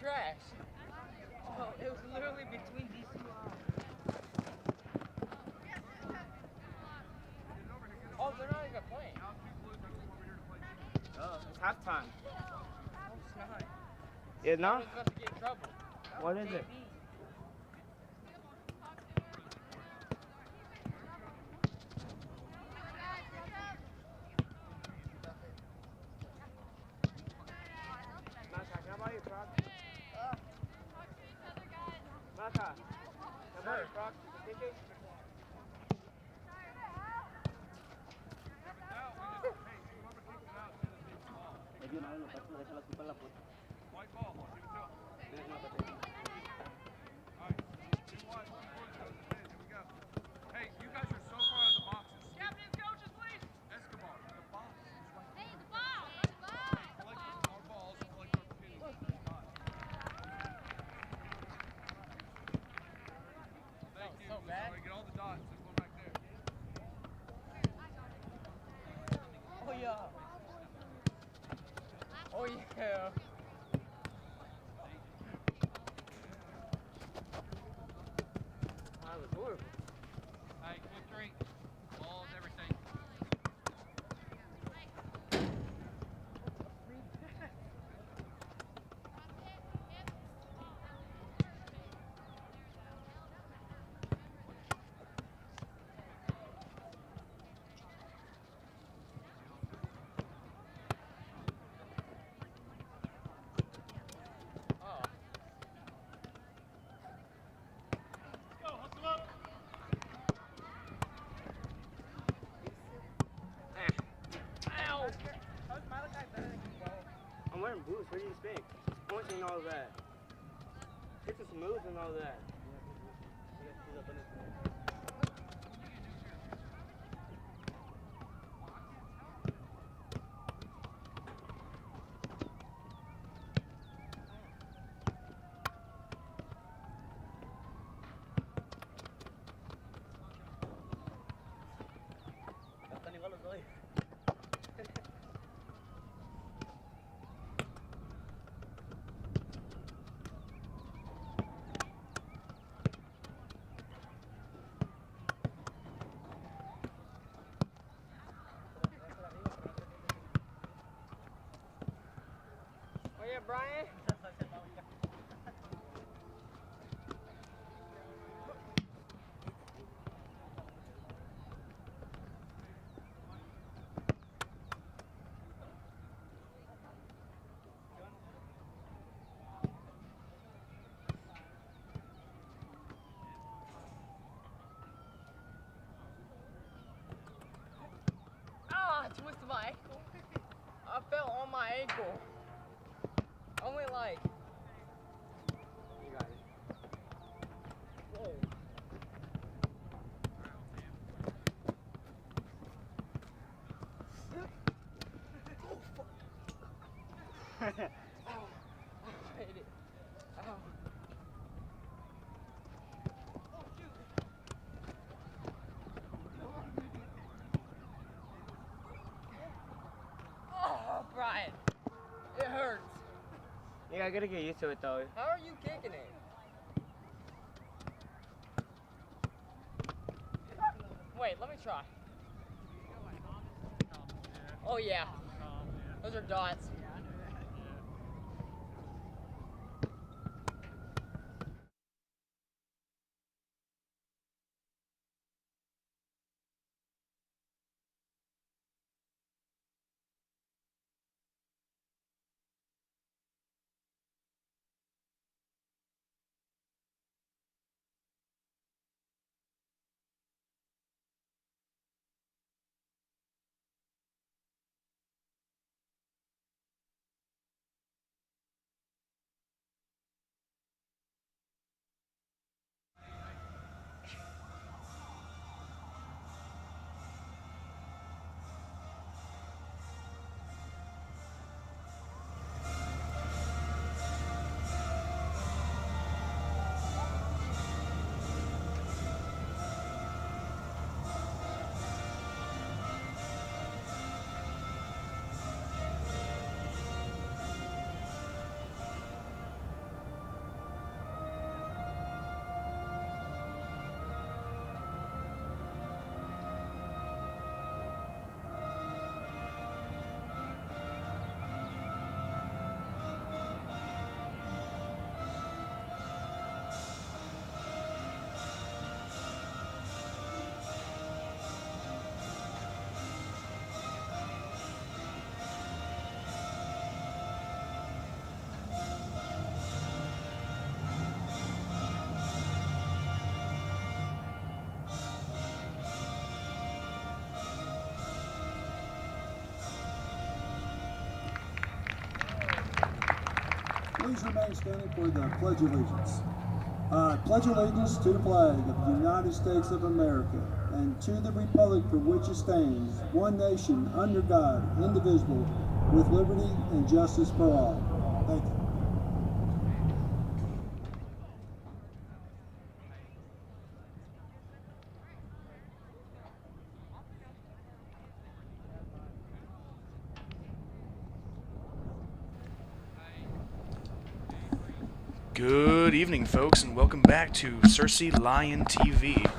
trash. Oh, it was literally between these two lines. Oh, they're not even playing. It's halftime. Oh, it's not. It's I not? was about to get in trouble. What is it? Maka, can I borrow your Crocs? Maka, can I borrow your Crocs? Thinking? White ball, give it to him. Alright, two wide, one foot, goes to mid, here we go. Hey, you guys are so far out of the boxes. Captain, coaches, please. Escobar, the box is right Hey, there. the ball. Collect our balls, collect our pins. Thank you. So bad. Sorry, get all the dots, there's one back there. Oh, yeah. Oh, yeah. That was horrible. Hey, keep drink. Balls, everything. Oh. Let's go, hustle up. Ow! I'm wearing boots. What do you expect? It's pointing and all that. It's smooth and all that. Oh, yeah, Brian? Ah, I twisted my ankle. I fell on my ankle. Only like. You got it. Whoa. Oh, fuck. Ow. I hate it. Ow. Oh, shoot. Oh, Brian. It hurts. Yeah, I gotta get used to it though. How are you kicking it? Wait, let me try. Oh, yeah. Those are dots. please remain standing for the Pledge of Allegiance. I pledge allegiance to the flag of the United States of America and to the republic for which it stands, one nation, under God, indivisible, with liberty and justice for all. Thank you. Good evening, folks, and welcome back to Searcy Lion TV.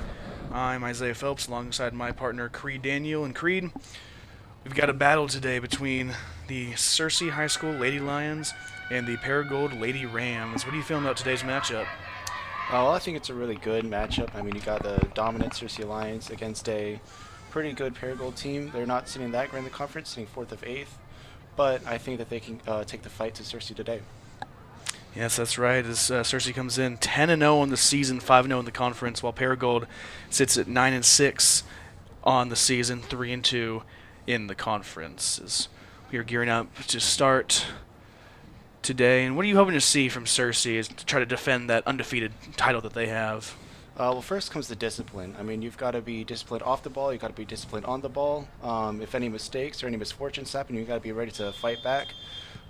I'm Isaiah Phelps alongside my partner Creed Daniel. And Creed, we've got a battle today between the Searcy High School Lady Lions and the Paragould Lady Rams. What are you feeling about today's matchup? Well, I think it's a really good matchup. I mean, you got the dominant Searcy Lions against a pretty good Paragould team. They're not sitting that great in the conference, sitting 4th of 8th, but I think that they can take the fight to Searcy today. Yes, that's right. As Searcy comes in 10-0 on the season, 5-0 in the conference, while Paragould sits at 9-6 on the season, 3-2 in the conference. As we are gearing up to start today, and what are you hoping to see from Searcy is to try to defend that undefeated title that they have? Well, first comes the discipline. I mean, you've got to be disciplined off the ball. You've got to be disciplined on the ball. If any mistakes or any misfortunes happen, you've got to be ready to fight back,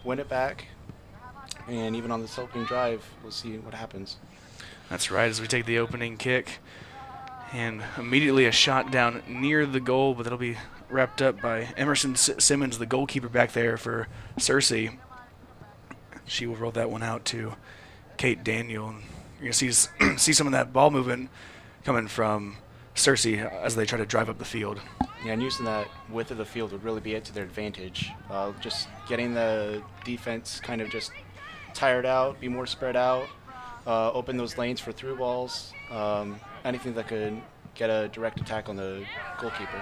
win it back. And even on this opening drive, we'll see what happens. That's right, as we take the opening kick. And immediately a shot down near the goal, but that'll be wrapped up by Emerson Simmons, the goalkeeper back there for Searcy. She will roll that one out to Kate Daniel. And you're going to see some of that ball movement coming from Searcy as they try to drive up the field. Yeah, and using that width of the field would really be it to their advantage. Just getting the defense kind of just tired out, be more spread out, open those lanes for through balls, anything that could get a direct attack on the goalkeeper.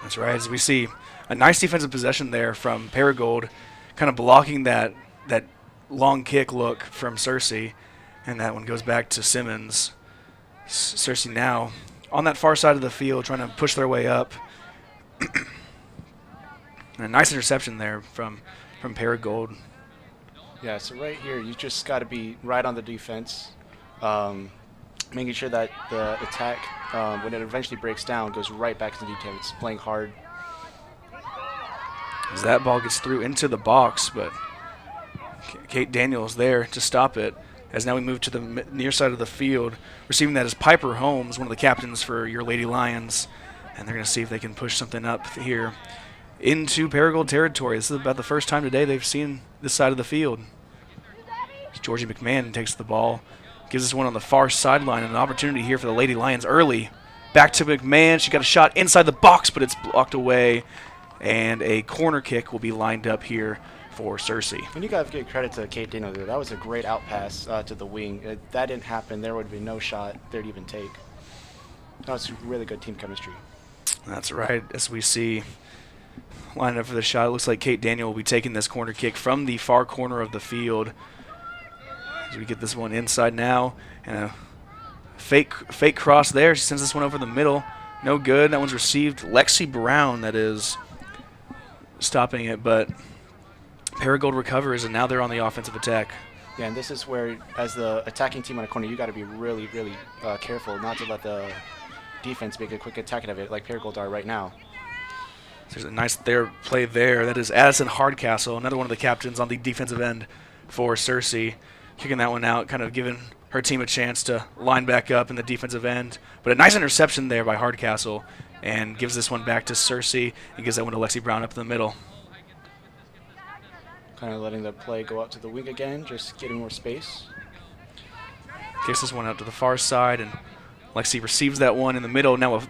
That's right, as we see a nice defensive possession there from Paragould, kind of blocking that long kick look from Searcy, and that one goes back to Simmons. Searcy now on that far side of the field trying to push their way up. And a nice interception there from Paragould. Yeah, so right here, you just got to be right on the defense, making sure that the attack, when it eventually breaks down, goes right back to the defense, playing hard. As that ball gets through into the box, but Kate Daniels there to stop it. As now we move to the near side of the field. Receiving that is Piper Holmes, one of the captains for your Lady Lions. And they're going to see if they can push something up here into Paragould territory. This is about the first time today they've seen this side of the field. Georgie McMahon takes the ball, gives us one on the far sideline, and an opportunity here for the Lady Lions early. Back to McMahon. She got a shot inside the box, but it's blocked away. And a corner kick will be lined up here for Searcy. And you got to give credit to Kate Daniel there. That was a great out pass to the wing. If that didn't happen, there would be no shot there'd even take. That was really good team chemistry. That's right. As we see lining up for the shot, it looks like Kate Daniel will be taking this corner kick from the far corner of the field. As we get this one inside now, and a fake cross there. She sends this one over the middle. No good. That one's received. Lexi Brown, that is, stopping it, but Paragould recovers, and now they're on the offensive attack. Yeah, and this is where, as the attacking team on a corner, you got to be really, really careful not to let the defense make a quick attack of it like Paragould are right now. There's a nice play there. That is Addison Hardcastle, another one of the captains on the defensive end for Searcy, kicking that one out, kind of giving her team a chance to line back up in the defensive end. But a nice interception there by Hardcastle, and gives this one back to Searcy and gives that one to Lexi Brown up in the middle. Kind of letting the play go out to the wing again, just getting more space. Kicks this one out to the far side, and Lexi receives that one in the middle. Now a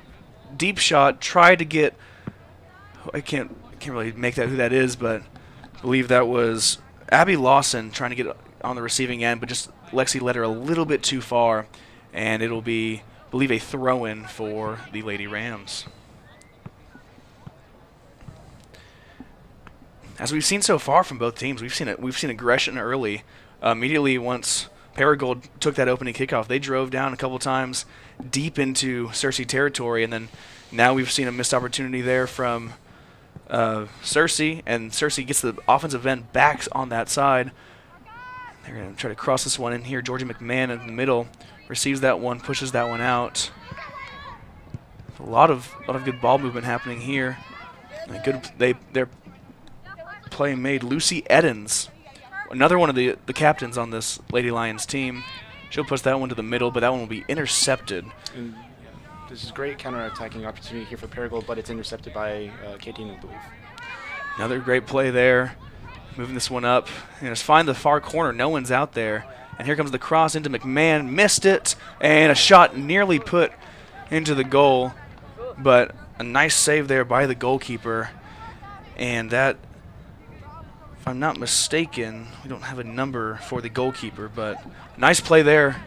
deep shot, tried to get, I can't really make that who that is, but I believe that was Abby Lawson trying to get on the receiving end, but just Lexi led her a little bit too far, and it'll be, I believe, a throw-in for the Lady Rams. As we've seen so far from both teams, we've seen aggression early. Immediately once Paragould took that opening kickoff, they drove down a couple times deep into Searcy territory, and then now we've seen a missed opportunity there from Searcy, and Searcy gets the offensive end back on that side. They're going to try to cross this one in here. Georgia McMahon in the middle receives that one, pushes that one out. A lot of good ball movement happening here. Their play made. Lucy Edens, another one of the captains on this Lady Lions team. She'll push that one to the middle, but that one will be intercepted. And, this is great counter-attacking opportunity here for Paragould, but it's intercepted by Kate Daniel, I believe. Another great play there. Moving this one up. And just find the far corner. No one's out there. And here comes the cross into McMahon. Missed it. And a shot nearly put into the goal. But a nice save there by the goalkeeper. And that, if I'm not mistaken, we don't have a number for the goalkeeper, but nice play there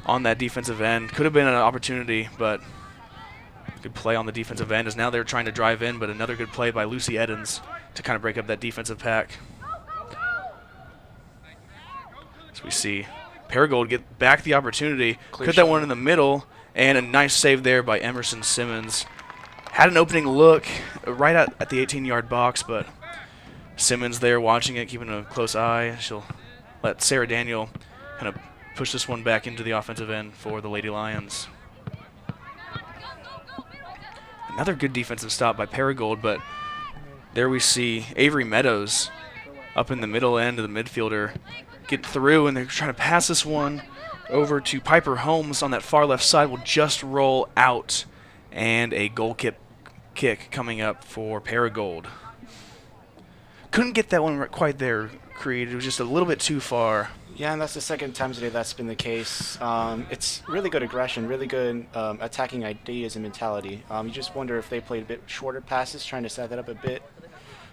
on that defensive end. Could have been an opportunity, but good play on the defensive end as now they're trying to drive in, but another good play by Lucy Edens to kind of break up that defensive pack. As we see Paragould get back the opportunity, put that one in the middle, and a nice save there by Emerson Simmons. Had an opening look right at the 18-yard box, but Simmons there watching it, keeping a close eye. She'll let Sarah Daniel kind of push this one back into the offensive end for the Lady Lions. Another good defensive stop by Paragould, but there we see Avery Meadows up in the middle end of the midfielder get through, and they're trying to pass this one over to Piper Holmes on that far left side. Will just roll out, and a goal kick coming up for Paragould. Couldn't get that one quite there, Creed. It was just a little bit too far. Yeah, and that's the second time today that's been the case. It's really good aggression, really good attacking ideas and mentality. You just wonder if they played a bit shorter passes, trying to set that up a bit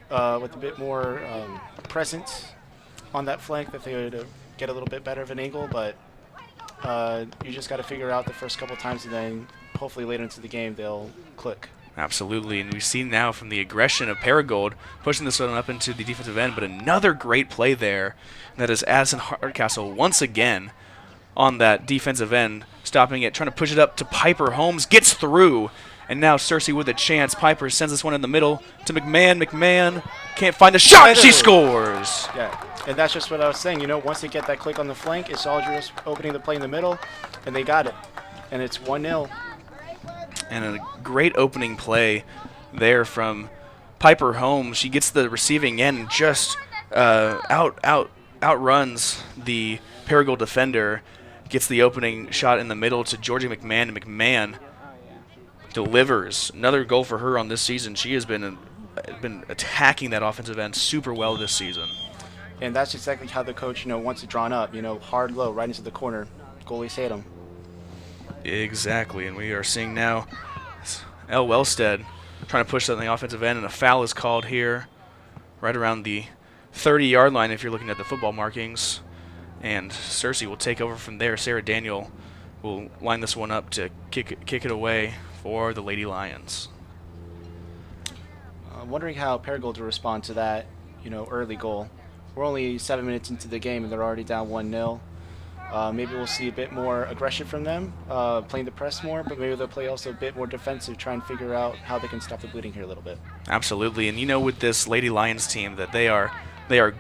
with a bit more presence on that flank, that they would get a little bit better of an angle. But you just got to figure out the first couple times, and then hopefully later into the game they'll click. Absolutely, and we see now from the aggression of Paragould pushing this one up into the defensive end, but another great play there. That is Addison Hardcastle once again on that defensive end, stopping it, trying to push it up to Piper Holmes, gets through, and now Cersei with a chance. Piper sends this one in the middle to McMahon. McMahon can't find the shot, and she scores! Yeah, and that's just what I was saying. You know, once they get that click on the flank, it's all just opening the play in the middle, and they got it. And it's 1-0. And a great opening play there from Piper Holmes. She gets the receiving end and just outruns the Paragould defender. Gets the opening shot in the middle to Georgia McMahon, and McMahon delivers. Another goal for her on this season. She has been attacking that offensive end super well this season. And that's exactly how the coach, wants it drawn up. Hard low, right into the corner. Goalies hate them. Exactly, and we are seeing now Elle Wellstead trying to push that in the offensive end, and a foul is called here right around the 30-yard line if you're looking at the football markings. And Cersei will take over from there. Sarah Daniel will line this one up to kick it away for the Lady Lions. I'm wondering how Paragould will respond to that, early goal. We're only 7 minutes into the game, and they're already down 1-0. Maybe we'll see a bit more aggression from them, playing the press more, but maybe they'll play also a bit more defensive, try and figure out how they can stop the bleeding here a little bit. Absolutely, and with this Lady Lions team that they are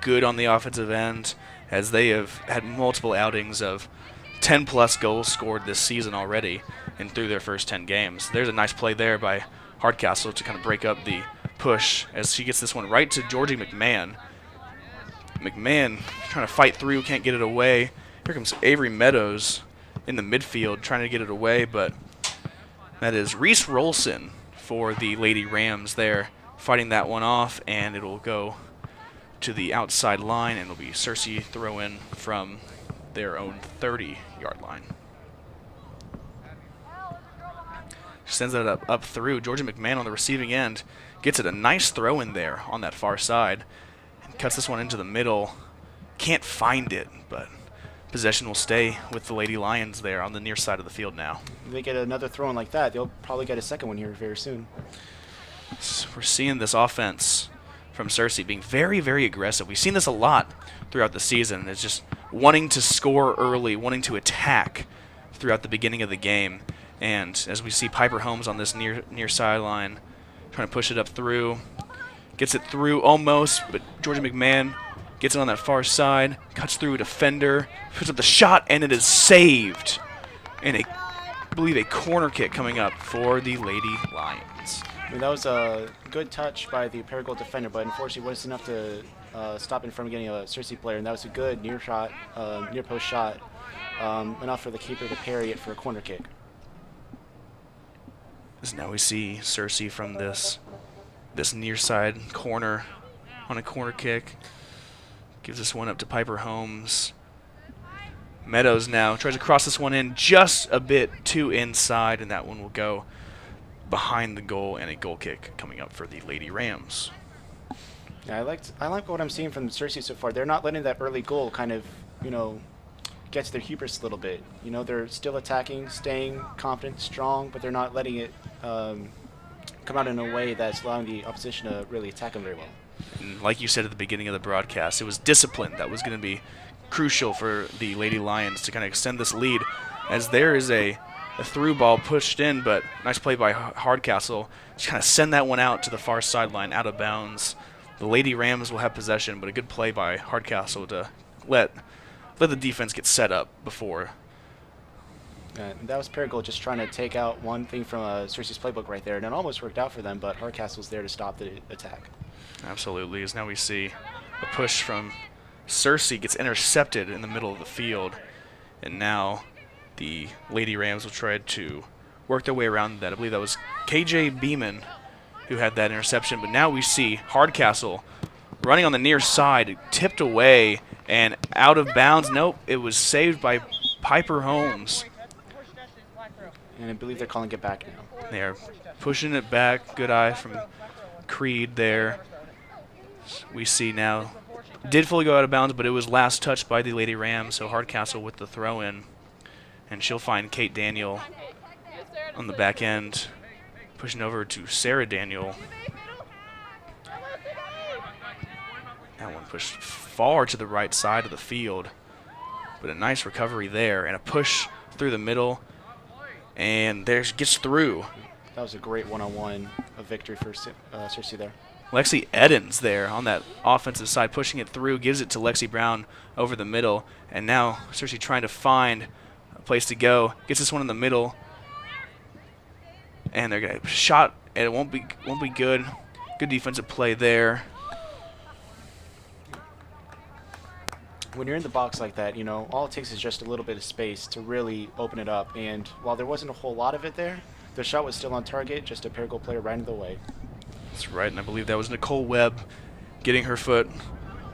good on the offensive end, as they have had multiple outings of 10-plus goals scored this season already and through their first 10 games. There's a nice play there by Hardcastle to kind of break up the push as she gets this one right to Georgie McMahon. McMahon trying to fight through, can't get it away. Here comes Avery Meadows in the midfield trying to get it away, but that is Reese Rolson for the Lady Rams there, fighting that one off, and it will go to the outside line, and it'll be Cersei throw in from their own 30-yard line. She sends that up through. Georgia McMahon on the receiving end gets it a nice throw in there on that far side, and cuts this one into the middle. Can't find it, but possession will stay with the Lady Lions there on the near side of the field now. If they get another throw in like that, they'll probably get a second one here very soon. So we're seeing this offense from Cersei being very, very aggressive. We've seen this a lot throughout the season. It's just wanting to score early, wanting to attack throughout the beginning of the game. And as we see Piper Holmes on this near sideline, trying to push it up through. Gets it through almost, but Georgia McMahon Gets it on that far side, cuts through a defender, puts up the shot, and it is saved. And I believe a corner kick coming up for the Lady Lions. I mean, that was a good touch by the Paragould defender, but unfortunately wasn't enough to stop him from getting a Cersei player, and that was a good near post shot, enough for the keeper to parry it for a corner kick. As now we see Cersei from this near side corner on a corner kick. Gives this one up to Piper Holmes. Meadows now tries to cross this one in just a bit too inside, and that one will go behind the goal, and a goal kick coming up for the Lady Rams. Yeah, I like what I'm seeing from Cersei so far. They're not letting that early goal kind of, get to their hubris a little bit. They're still attacking, staying confident, strong, but they're not letting it come out in a way that's allowing the opposition to really attack them very well. And like you said at the beginning of the broadcast, it was discipline that was going to be crucial for the Lady Lions to kind of extend this lead, as there is a through ball pushed in, but nice play by Hardcastle. Just kind of send that one out to the far sideline, out of bounds. The Lady Rams will have possession, but a good play by Hardcastle to let the defense get set up before. That was Paragould just trying to take out one thing from Cersei's playbook right there, and it almost worked out for them, but Hardcastle's there to stop the attack. Absolutely, as now we see a push from Cersei gets intercepted in the middle of the field, and now the Lady Rams will try to work their way around that. I believe that was KJ Beeman who had that interception, but now we see Hardcastle running on the near side, tipped away and out of bounds. Nope, it was saved by Piper Holmes. And I believe they're calling it back now. They're pushing it back. Good eye from Creed there. We see now, did fully go out of bounds, but it was last touched by the Lady Rams, so Hardcastle with the throw in. And she'll find Kate Daniel on the back end, pushing over to Sarah Daniel. That one pushed far to the right side of the field, but a nice recovery there, and a push through the middle, and there she gets through. That was a great one-on-one victory for Cersei there. Lexi Edens there on that offensive side, pushing it through, gives it to Lexi Brown over the middle, and now Cersei trying to find a place to go. Gets this one in the middle, and they're gonna shot, and it won't be good. Good defensive play there. When you're in the box like that, all it takes is just a little bit of space to really open it up. And while there wasn't a whole lot of it there, the shot was still on target, just a Paragould player right in the way. That's right, and I believe that was Nicole Webb getting her foot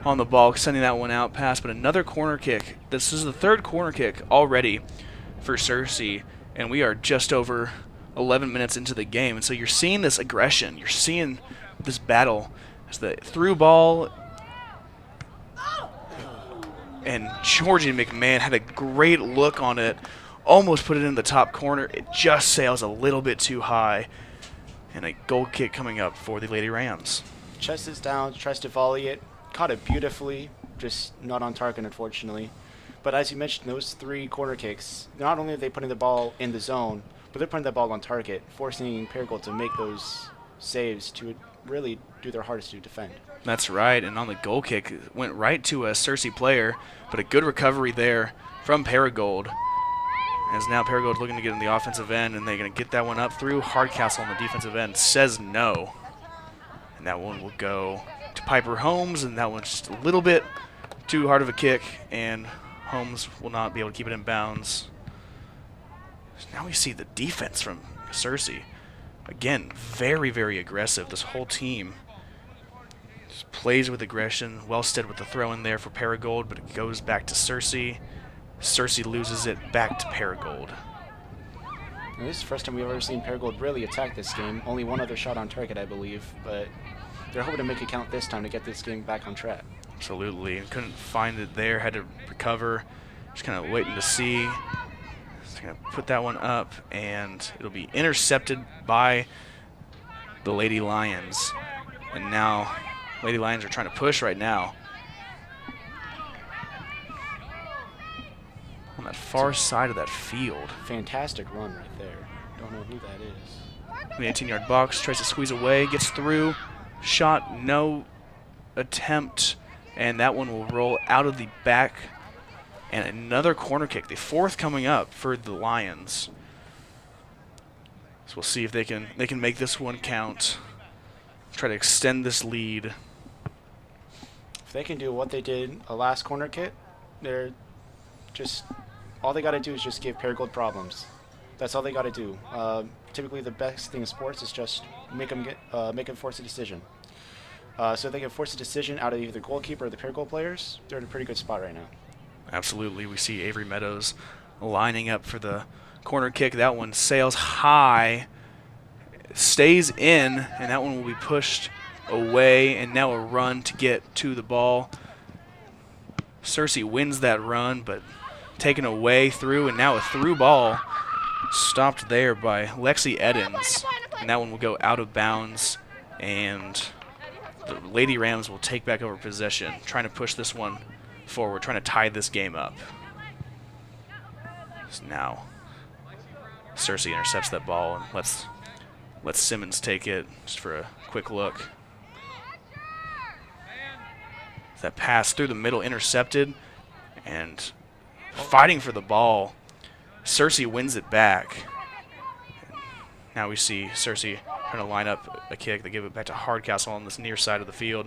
on the ball, sending that one out past, but another corner kick. This is the third corner kick already for Cersei, and we are just over 11 minutes into the game. And so you're seeing this aggression, you're seeing this battle as the through ball. And Georgie McMahon had a great look on it, almost put it in the top corner. It just sails a little bit too high. And a goal kick coming up for the Lady Rams. Chest is down, tries to volley it, caught it beautifully, just not on target, unfortunately. But as you mentioned, those three corner kicks, not only are they putting the ball in the zone, but they're putting the ball on target, forcing Paragould to make those saves to really do their hardest to defend. That's right, and on the goal kick, it went right to a Cersei player, but a good recovery there from Paragould. As now Paragould looking to get in the offensive end, and they're going to get that one up through. Hardcastle on the defensive end says no. And that one will go to Piper Holmes, and that one's just a little bit too hard of a kick, and Holmes will not be able to keep it in bounds. Now we see the defense from Cersei. Again, very, very aggressive. This whole team just plays with aggression. Wellstead with the throw in there for Paragould, but it goes back to Cersei. Cersei loses it back to Paragould. Now, this is the first time we've ever seen Paragould really attack this game. Only one other shot on target, I believe, but they're hoping to make it count this time to get this game back on track. Absolutely, and couldn't find it there, had to recover. Just kind of waiting to see. Just going to put that one up, and it'll be intercepted by the Lady Lions. And now, Lady Lions are trying to push right now. On that far side of that field. Fantastic run right there. Don't know who that is. The 18-yard box, tries to squeeze away, gets through. Shot, no attempt, and that one will roll out of the back. And another corner kick, the 4th coming up for the Lions. So we'll see if they can make this one count. Try to extend this lead. If they can do what they did a last corner kick, they're just all they got to do is just give Paragould problems. That's all they got to do. Typically, the best thing in sports is just make them force a decision. So if they can force a decision out of either the goalkeeper or the Paragould players, they're in a pretty good spot right now. Absolutely. We see Avery Meadows lining up for the corner kick. That one sails high, stays in, and that one will be pushed away, and now a run to get to the ball. Cersei wins that run, but taken away through, and now a through ball stopped there by Lexi Edens, and that one will go out of bounds, and the Lady Rams will take back over possession, trying to push this one forward, trying to tie this game up. So now Cersei intercepts that ball and lets Simmons take it just for a quick look. That pass through the middle intercepted, and fighting for the ball, Cersei wins it back. And now we see Cersei trying to line up a kick. They give it back to Hardcastle on this near side of the field.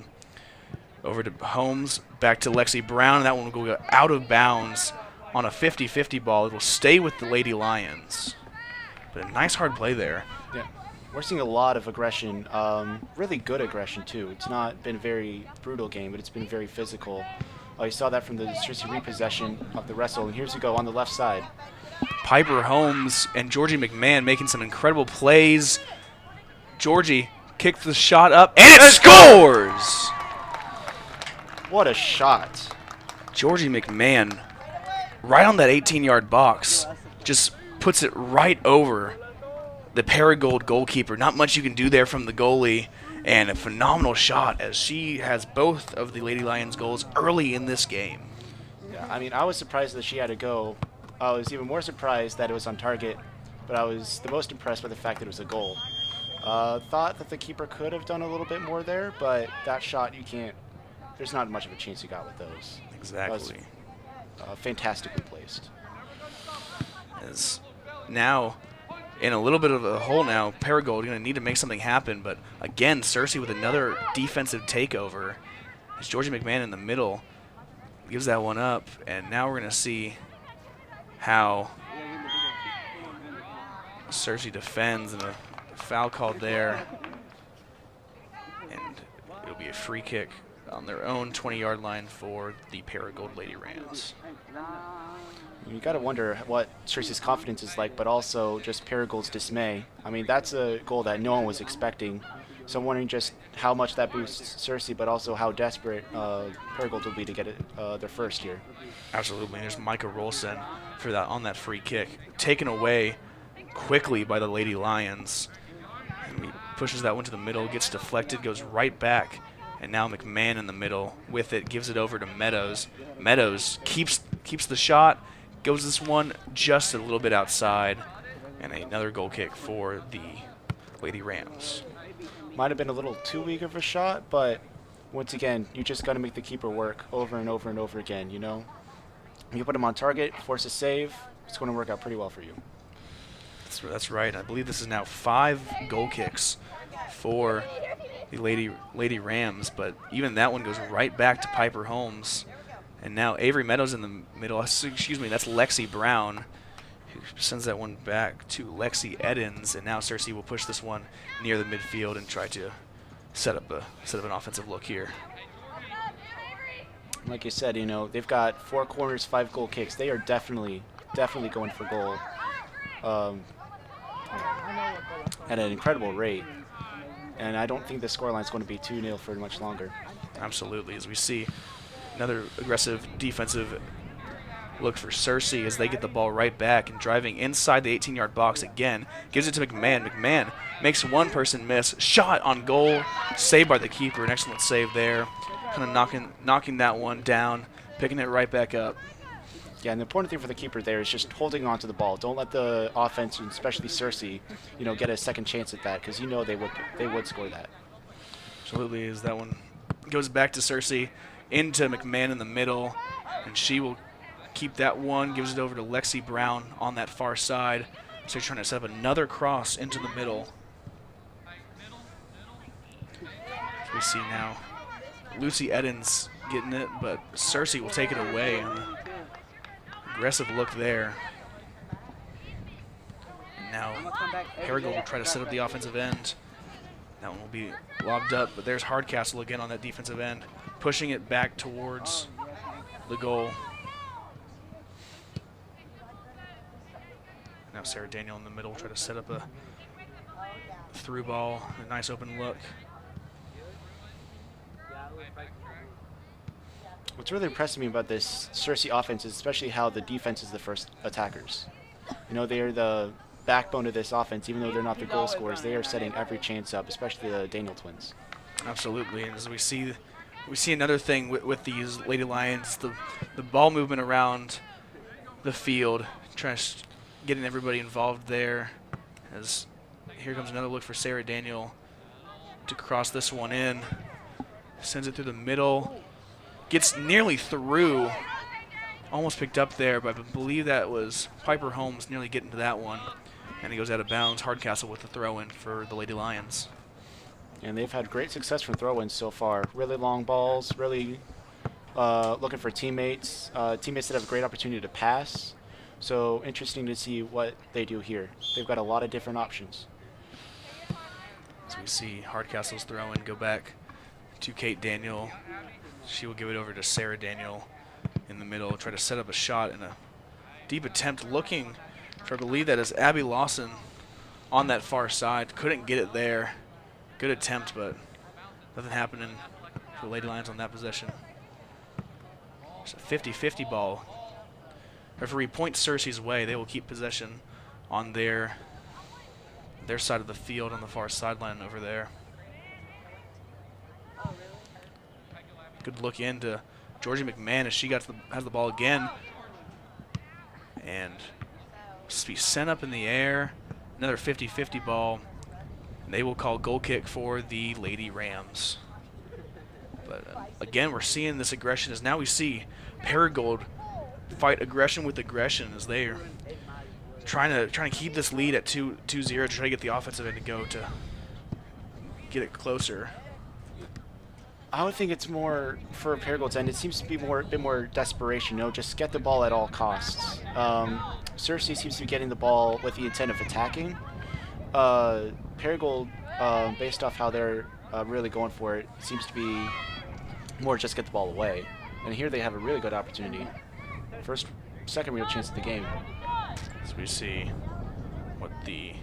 Over to Holmes, back to Lexi Brown, and that one will go out of bounds on a 50-50 ball. It will stay with the Lady Lions. But a nice hard play there. Yeah, we're seeing a lot of aggression, really good aggression too. It's not been a very brutal game, but it's been very physical. You saw that from the Cersei repossession of the wrestle, and here's you go on the left side. Piper Holmes and Georgie McMahon making some incredible plays. Georgie kicked the shot up, and it scores! What a shot. Georgie McMahon, right on that 18-yard box, just puts it right over the Paragould goalkeeper. Not much you can do there from the goalie, and a phenomenal shot as she has both of the Lady Lions goals early in this game. Yeah, I mean, I was surprised that she had to go. I was even more surprised that it was on target, but I was the most impressed by the fact that it was a goal. Thought that the keeper could have done a little bit more there, but that shot, you can't. There's not much of a chance you got with those. Exactly. Fantastically placed. As now, in a little bit of a hole now, Paragould going to need to make something happen, but again, Cersei with another defensive takeover. As Georgie McMahon in the middle gives that one up, and now we're going to see how Cersei defends, and a foul called there, and it'll be a free kick on their own 20-yard line for the Paragould Lady Rams. You got to wonder what Cersei's confidence is like, but also just Paragould's dismay. I mean, that's a goal that no one was expecting. So I'm wondering just how much that boosts Cersei, but also how desperate Paragould will be to get it their first here. Absolutely. There's Micah Rolson for that on that free kick, taken away quickly by the Lady Lions. And he pushes that one to the middle, gets deflected, goes right back. And now McMahon in the middle with it, gives it over to Meadows. Meadows keeps the shot, goes this one just a little bit outside, and another goal kick for the Lady Rams. Might have been a little too weak of a shot, but once again, you just got to make the keeper work over and over and over again, you know? You put him on target, force a save, it's going to work out pretty well for you. That's right. I believe this is now 5 goal kicks for the Lady Rams, but even that one goes right back to Piper Holmes. And now Avery Meadows in the middle. Excuse me, that's Lexi Brown, who sends that one back to Lexi Edens. And now Cersei will push this one near the midfield and try to set up an offensive look here. Like you said, you know, they've got 4 corners, 5 goal kicks. They are definitely going for goal at an incredible rate. And I don't think the scoreline is going to be 2-0 for much longer. Absolutely, as we see another aggressive defensive look for Cersei as they get the ball right back and driving inside the 18-yard box again. Gives it to McMahon. McMahon makes one person miss. Shot on goal. Saved by the keeper. An excellent save there. Kind of knocking that one down. Picking it right back up. Yeah, and the important thing for the keeper there is just holding on to the ball. Don't let the offense, and especially Cersei, you know, get a second chance at that, because you know they would score that. Absolutely, as that one goes back to Cersei. into McMahon in the middle, and she will keep that one, gives it over to Lexi Brown on that far side. So you're trying to set up another cross into the middle. As we see now, Lucy Edens getting it, but Cersei will take it away. Aggressive look there. And now Paragould will try to set up the offensive end. That one will be lobbed up, but there's Hardcastle again on that defensive end, pushing it back towards the goal. Now Sarah Daniel in the middle, try to set up a through ball, a nice open look. What's really impressing me about this Cersei offense is especially how the defense is the first attackers. You know, they are the backbone of this offense. Even though they're not the goal scorers, they are setting every chance up, especially the Daniel twins. Absolutely, and as we see another thing with these Lady Lions, the ball movement around the field, trying to getting everybody involved there. As here comes another look for Sarah Daniel to cross this one in, sends it through the middle, gets nearly through, almost picked up there, but I believe that was Piper Holmes nearly getting to that one, and he goes out of bounds. Hardcastle with the throw-in for the Lady Lions. And they've had great success from throw-ins so far. Really long balls, really looking for teammates, teammates that have a great opportunity to pass. So interesting to see what they do here. They've got a lot of different options. So we see Hardcastle's throw-in go back to Kate Daniel. She will give it over to Sarah Daniel in the middle, try to set up a shot in a deep attempt, looking for, I believe that is Abby Lawson on that far side. Couldn't get it there. Good attempt, but nothing happening for the Lady Lions on that possession. It's a 50-50 ball. Referee points Cersei's way. They will keep possession on their side of the field on the far sideline over there. Good look into Georgie McMahon as she has the ball again. And be sent up in the air. Another 50-50 ball. And they will call goal kick for the Lady Rams. But again, we're seeing this aggression as now we see Paragould fight aggression with aggression as they're trying to keep this lead at 2-0 to try to get the offensive end to go to get it closer. I would think it's more for Paragould's end. It seems to be a bit more desperation. You know, just get the ball at all costs. Cersei seems to be getting the ball with the intent of attacking. Paragould, based off how they're really going for it, seems to be more just get the ball away. And here they have a really good opportunity. Second real chance of the game. So we see what the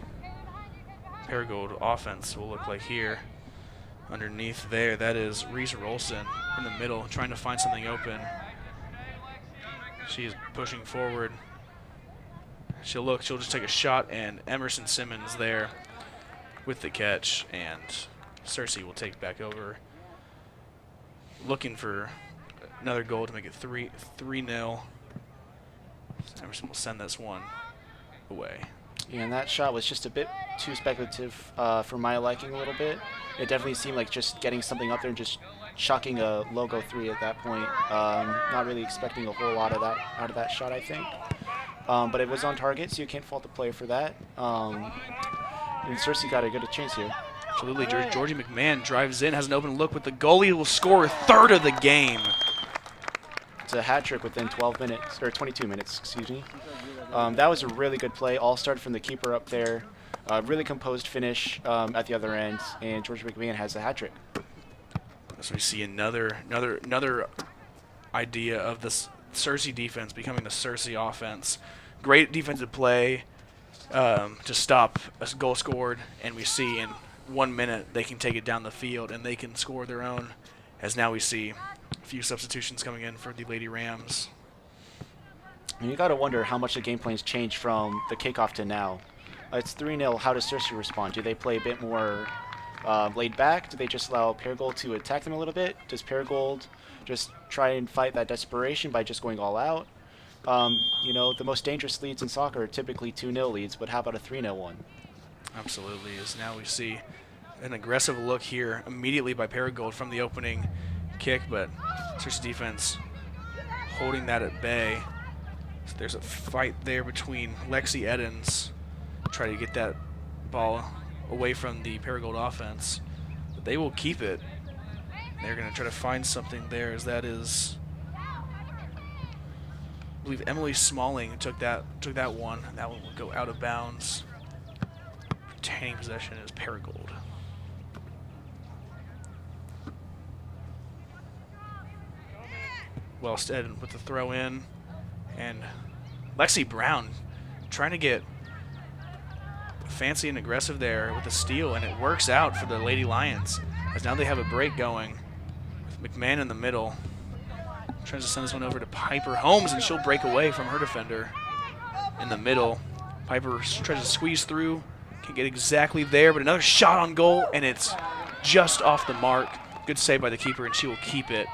Paragould offense will look like here. Underneath there, that is Reese Rolson in the middle, trying to find something open. She is pushing forward. She'll just take a shot, and Emerson Simmons there with the catch, and Cersei will take back over, looking for another goal to make it 3-0. Emerson will send this one away. Yeah, and that shot was just a bit too speculative for my liking a little bit. It definitely seemed like just getting something up there and just chucking a logo 3 at that point. Not really expecting a whole lot of that out of that shot, I think. But it was on target, so you can't fault the player for that. And Cersei got a good chance here. Absolutely. Georgie McMahon drives in, has an open look with the goalie, will score a third of the game. It's a hat trick within 12 minutes, or 22 minutes, excuse me. That was a really good play. All started from the keeper up there. Really composed finish at the other end, and Georgie McMahon has a hat trick. So we see another idea of this Cersei defense becoming the Cersei offense. Great defensive play to stop a goal scored, and we see in 1 minute they can take it down the field and they can score their own. As now we see a few substitutions coming in for the Lady Rams. And you got to wonder how much the game plan's changed from the kickoff to now. It's 3-0. How does Cersei respond? Do they play a bit more laid back? Do they just allow Paragould to attack them a little bit? Does Paragould just try and fight that desperation by just going all out? You know, the most dangerous leads in soccer are typically 2-0 leads, but how about a 3-0 one? Absolutely. As now we see an aggressive look here immediately by Paragould from the opening kick, but Cersei defense holding that at bay. So there's a fight there between Lexi Edens, try to get that ball away from the Paragould offense. But they will keep it. They're going to try to find something there, as that is, I believe, Emily Smalling took that one. That one will go out of bounds. Retaining possession is Paragould. Wellstead with the throw in, and Lexi Brown trying to get fancy and aggressive there with the steal, and it works out for the Lady Lions, as now they have a break going with McMahon in the middle. Tries to send this one over to Piper Holmes, and she'll break away from her defender in the middle. Piper tries to squeeze through, can't get exactly there, but another shot on goal, and it's just off the mark. Good save by the keeper, and she will keep it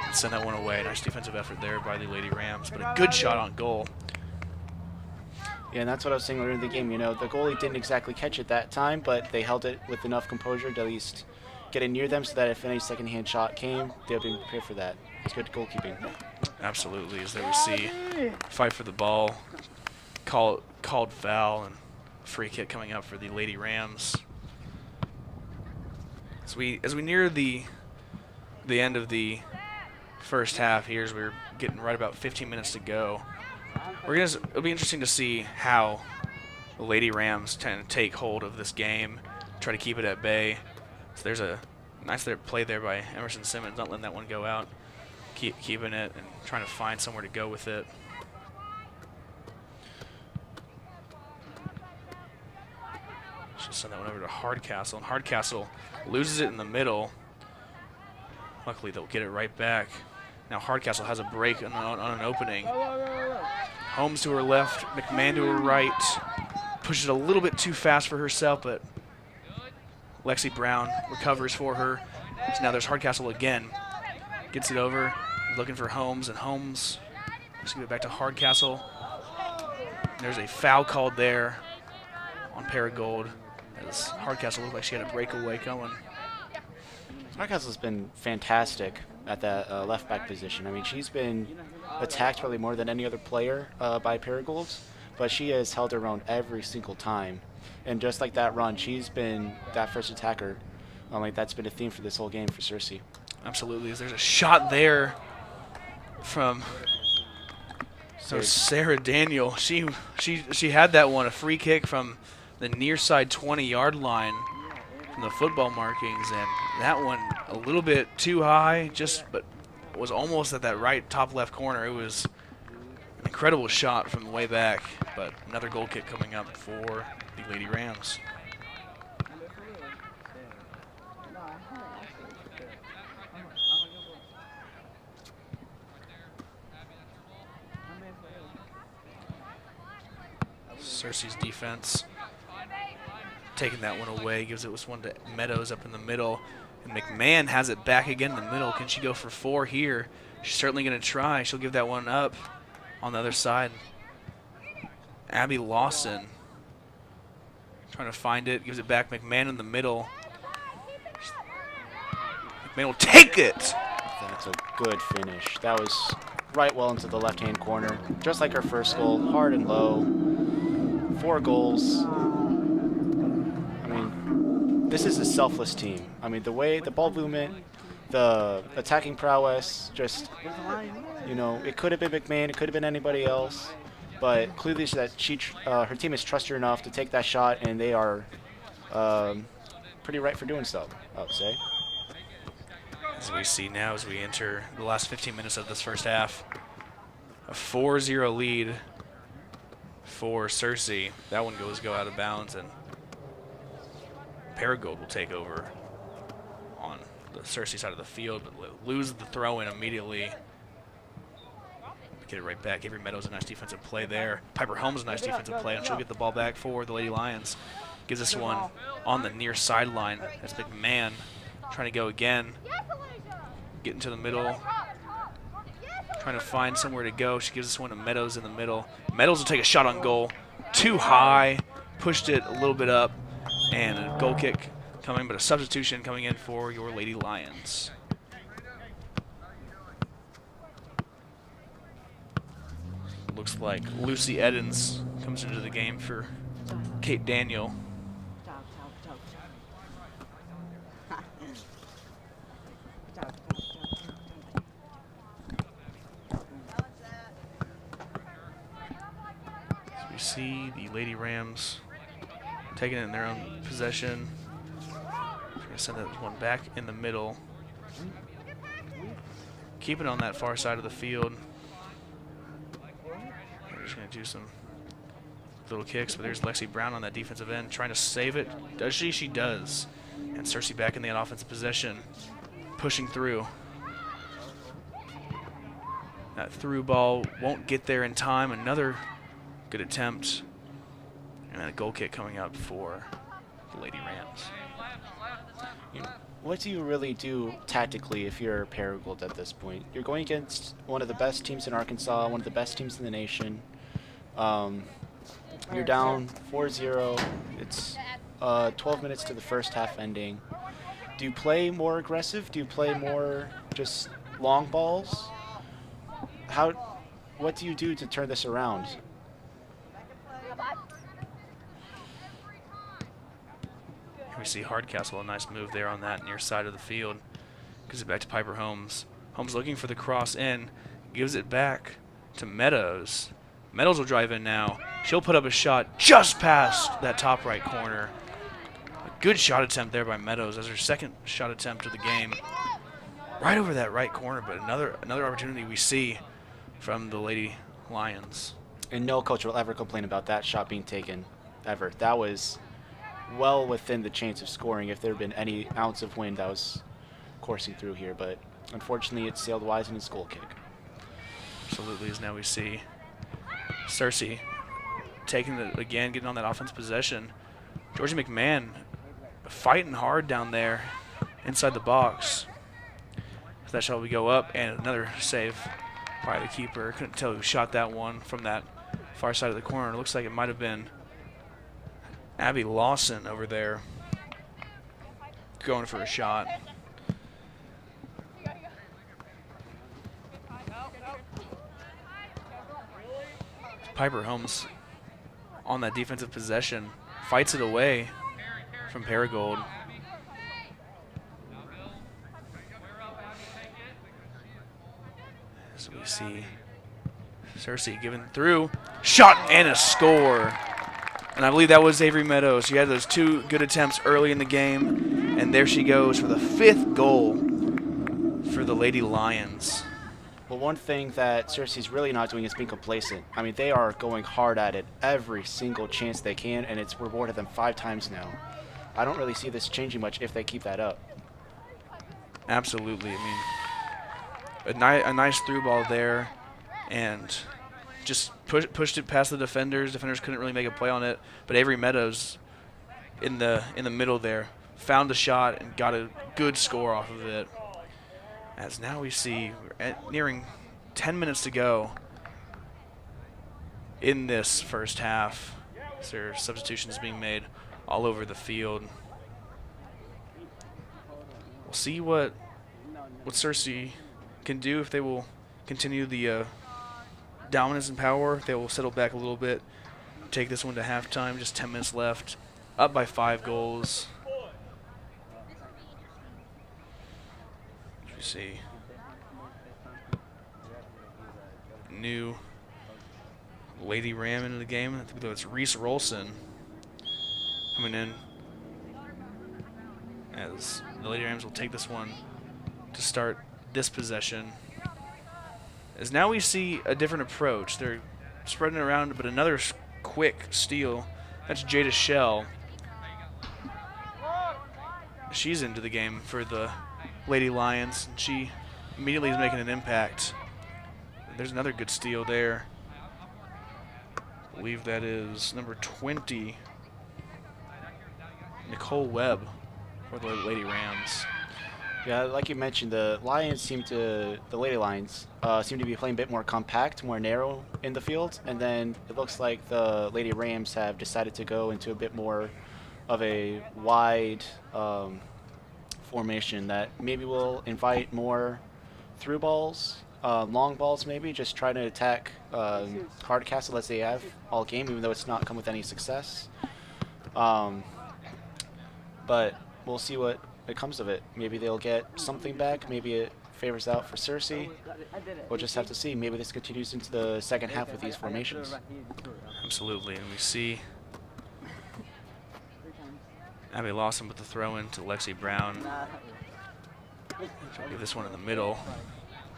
and send that one away. Nice defensive effort there by the Lady Rams, but a good shot on goal. Yeah, and that's what I was saying earlier in the game. You know, the goalie didn't exactly catch it that time, but they held it with enough composure to at least get it near them so that if any second-hand shot came, they'll be prepared for that. It's good goalkeeping. Absolutely, as there we see fight for the ball, called foul, and free kick coming up for the Lady Rams. As we near the end of the first half here, as we're getting right about 15 minutes to go, it'll be interesting to see how the Lady Rams tend to take hold of this game, try to keep it at bay. So there's a nice play there by Emerson Simmons, not letting that one go out, keeping it and trying to find somewhere to go with it. She'll send that one over to Hardcastle, and Hardcastle loses it in the middle. Luckily, they'll get it right back. Now Hardcastle has a break on an opening. Holmes to her left, McMahon to her right. Pushes it a little bit too fast for herself, but Lexi Brown recovers for her. So now there's Hardcastle again. Gets it over, looking for Holmes, and Holmes just give it back to Hardcastle. There's a foul called there on Paragould, as Hardcastle looked like she had a breakaway going. Hardcastle's been fantastic at that left back position. I mean, she's been attacked probably more than any other player by Paragould, but she has held her own every single time. And just like that run, she's been that first attacker. Like that's been a theme for this whole game for Cersei. Absolutely. There's a shot there from Sarah Daniel. She had that one, a free kick from the near side 20-yard line from the football markings, and that one a little bit too high, but was almost at that right top left corner. It was an incredible shot from the way back, but another goal kick coming up for the Lady Rams. Cersei's defense taking that one away, gives it one to Meadows up in the middle, and McMahon has it back again in the middle. Can she go for 4 here? She's certainly going to try. She'll give that one up on the other side. Abby Lawson trying to find it, gives it back. McMahon in the middle. McMahon will take it. That's a good finish. That was right well into the left-hand corner, just like her first goal, hard and low. 4 goals. I mean, this is a selfless team. I mean, the way the ball movement, the attacking prowess, just, you know, it could have been McMahon, it could have been anybody else, but clearly that her team has trusted her enough to take that shot, and they are pretty right for doing so, I would say. As we see now, as we enter the last 15 minutes of this first half, a 4-0 lead for Cersei. That one go out of bounds, and Paragould will take over on the Cersei side of the field, but lose the throw-in immediately. Get it right back. Avery Meadows, a nice defensive play there. Piper Holmes, a nice defensive play, and she'll get the ball back for the Lady Lions. Gives this one on the near sideline. That's McMahon trying to go again. Get into the middle. Trying to find somewhere to go. She gives this one to Meadows in the middle. Meadows will take a shot on goal. Too high. Pushed it a little bit up. And a goal kick coming, but a substitution coming in for your Lady Lions. it looks like Lucy Edens comes into the game for Kate Daniel. So we see the Lady Rams taking it in their own possession. We're going to send that one back in the middle. Keep it on that far side of the field. We're just going to do some little kicks, but there's Lexi Brown on that defensive end trying to save it. Does she? She does. And Cersei back in the offensive possession, pushing through. That through ball won't get there in time. Another good attempt. And then a goal kick coming up for the Lady Rams. What do you really do tactically if you're Paragould at this point? You're going against one of the best teams in Arkansas, one of the best teams in the nation. You're down 4-0. It's 12 minutes to the first half ending. Do you play more aggressive? Do you play more just long balls? What do you do to turn this around? We see Hardcastle, a nice move there on that near side of the field. Gives it back to Piper Holmes. Holmes looking for the cross in. Gives it back to Meadows. Meadows will drive in now. She'll put up a shot just past that top right corner. A good shot attempt there by Meadows as her second shot attempt of the game. Right over that right corner, but another opportunity we see from the Lady Lions. And no coach will ever complain about that shot being taken, ever. That was well within the chance of scoring if there had been any ounce of wind that was coursing through here, but unfortunately it sailed wise in its goal kick. Absolutely, as now we see Cersei taking it again, getting on that offense possession. Georgie McMahon fighting hard down there inside the box. That shot will go up, and another save by the keeper. Couldn't tell who shot that one from that far side of the corner. It looks like it might have been Abby Lawson over there going for a shot. Piper Holmes on that defensive possession fights it away from Paragould. As we see Cersei giving through, shot and a score. And I believe that was Avery Meadows. She had those two good attempts early in the game, and there she goes for the 5th goal for the Lady Lions. Well, one thing that Cersei's really not doing is being complacent. I mean, they are going hard at it every single chance they can, and it's rewarded them 5 times now. I don't really see this changing much if they keep that up. Absolutely. I mean, a nice through ball there, and just pushed it past the defenders. Defenders couldn't really make a play on it, but Avery Meadows in the middle there found the shot and got a good score off of it. As now we see we're nearing 10 minutes to go in this first half. So there are substitutions being made all over the field. We'll see what Cersei can do, if they will continue the dominance and power. They will settle back a little bit, take this one to halftime. Just 10 minutes left, up by 5 goals. You see new Lady Ram into the game. I think it's Reese Rolson coming in, as the Lady Rams will take this one to start this possession. As now we see a different approach. They're spreading it around, but another quick steal. That's Jada Shell. She's into the game for the Lady Lions, and she immediately is making an impact. There's another good steal there. I believe that is number 20, Nicole Webb, for the Lady Rams. Yeah, like you mentioned, the Lady Lions seem to be playing a bit more compact, more narrow in the field, and then it looks like the Lady Rams have decided to go into a bit more of a wide formation that maybe will invite more through balls long balls maybe, just trying to attack Hardcastle as they have all game, even though it's not come with any success. But we'll see what it comes of it. Maybe they'll get something back. Maybe it favors out for Cersei. We'll just have to see. Maybe this continues into the second half with these formations. Absolutely, and we see Abby Lawson with the throw in to Lexi Brown. She'll give this one in the middle.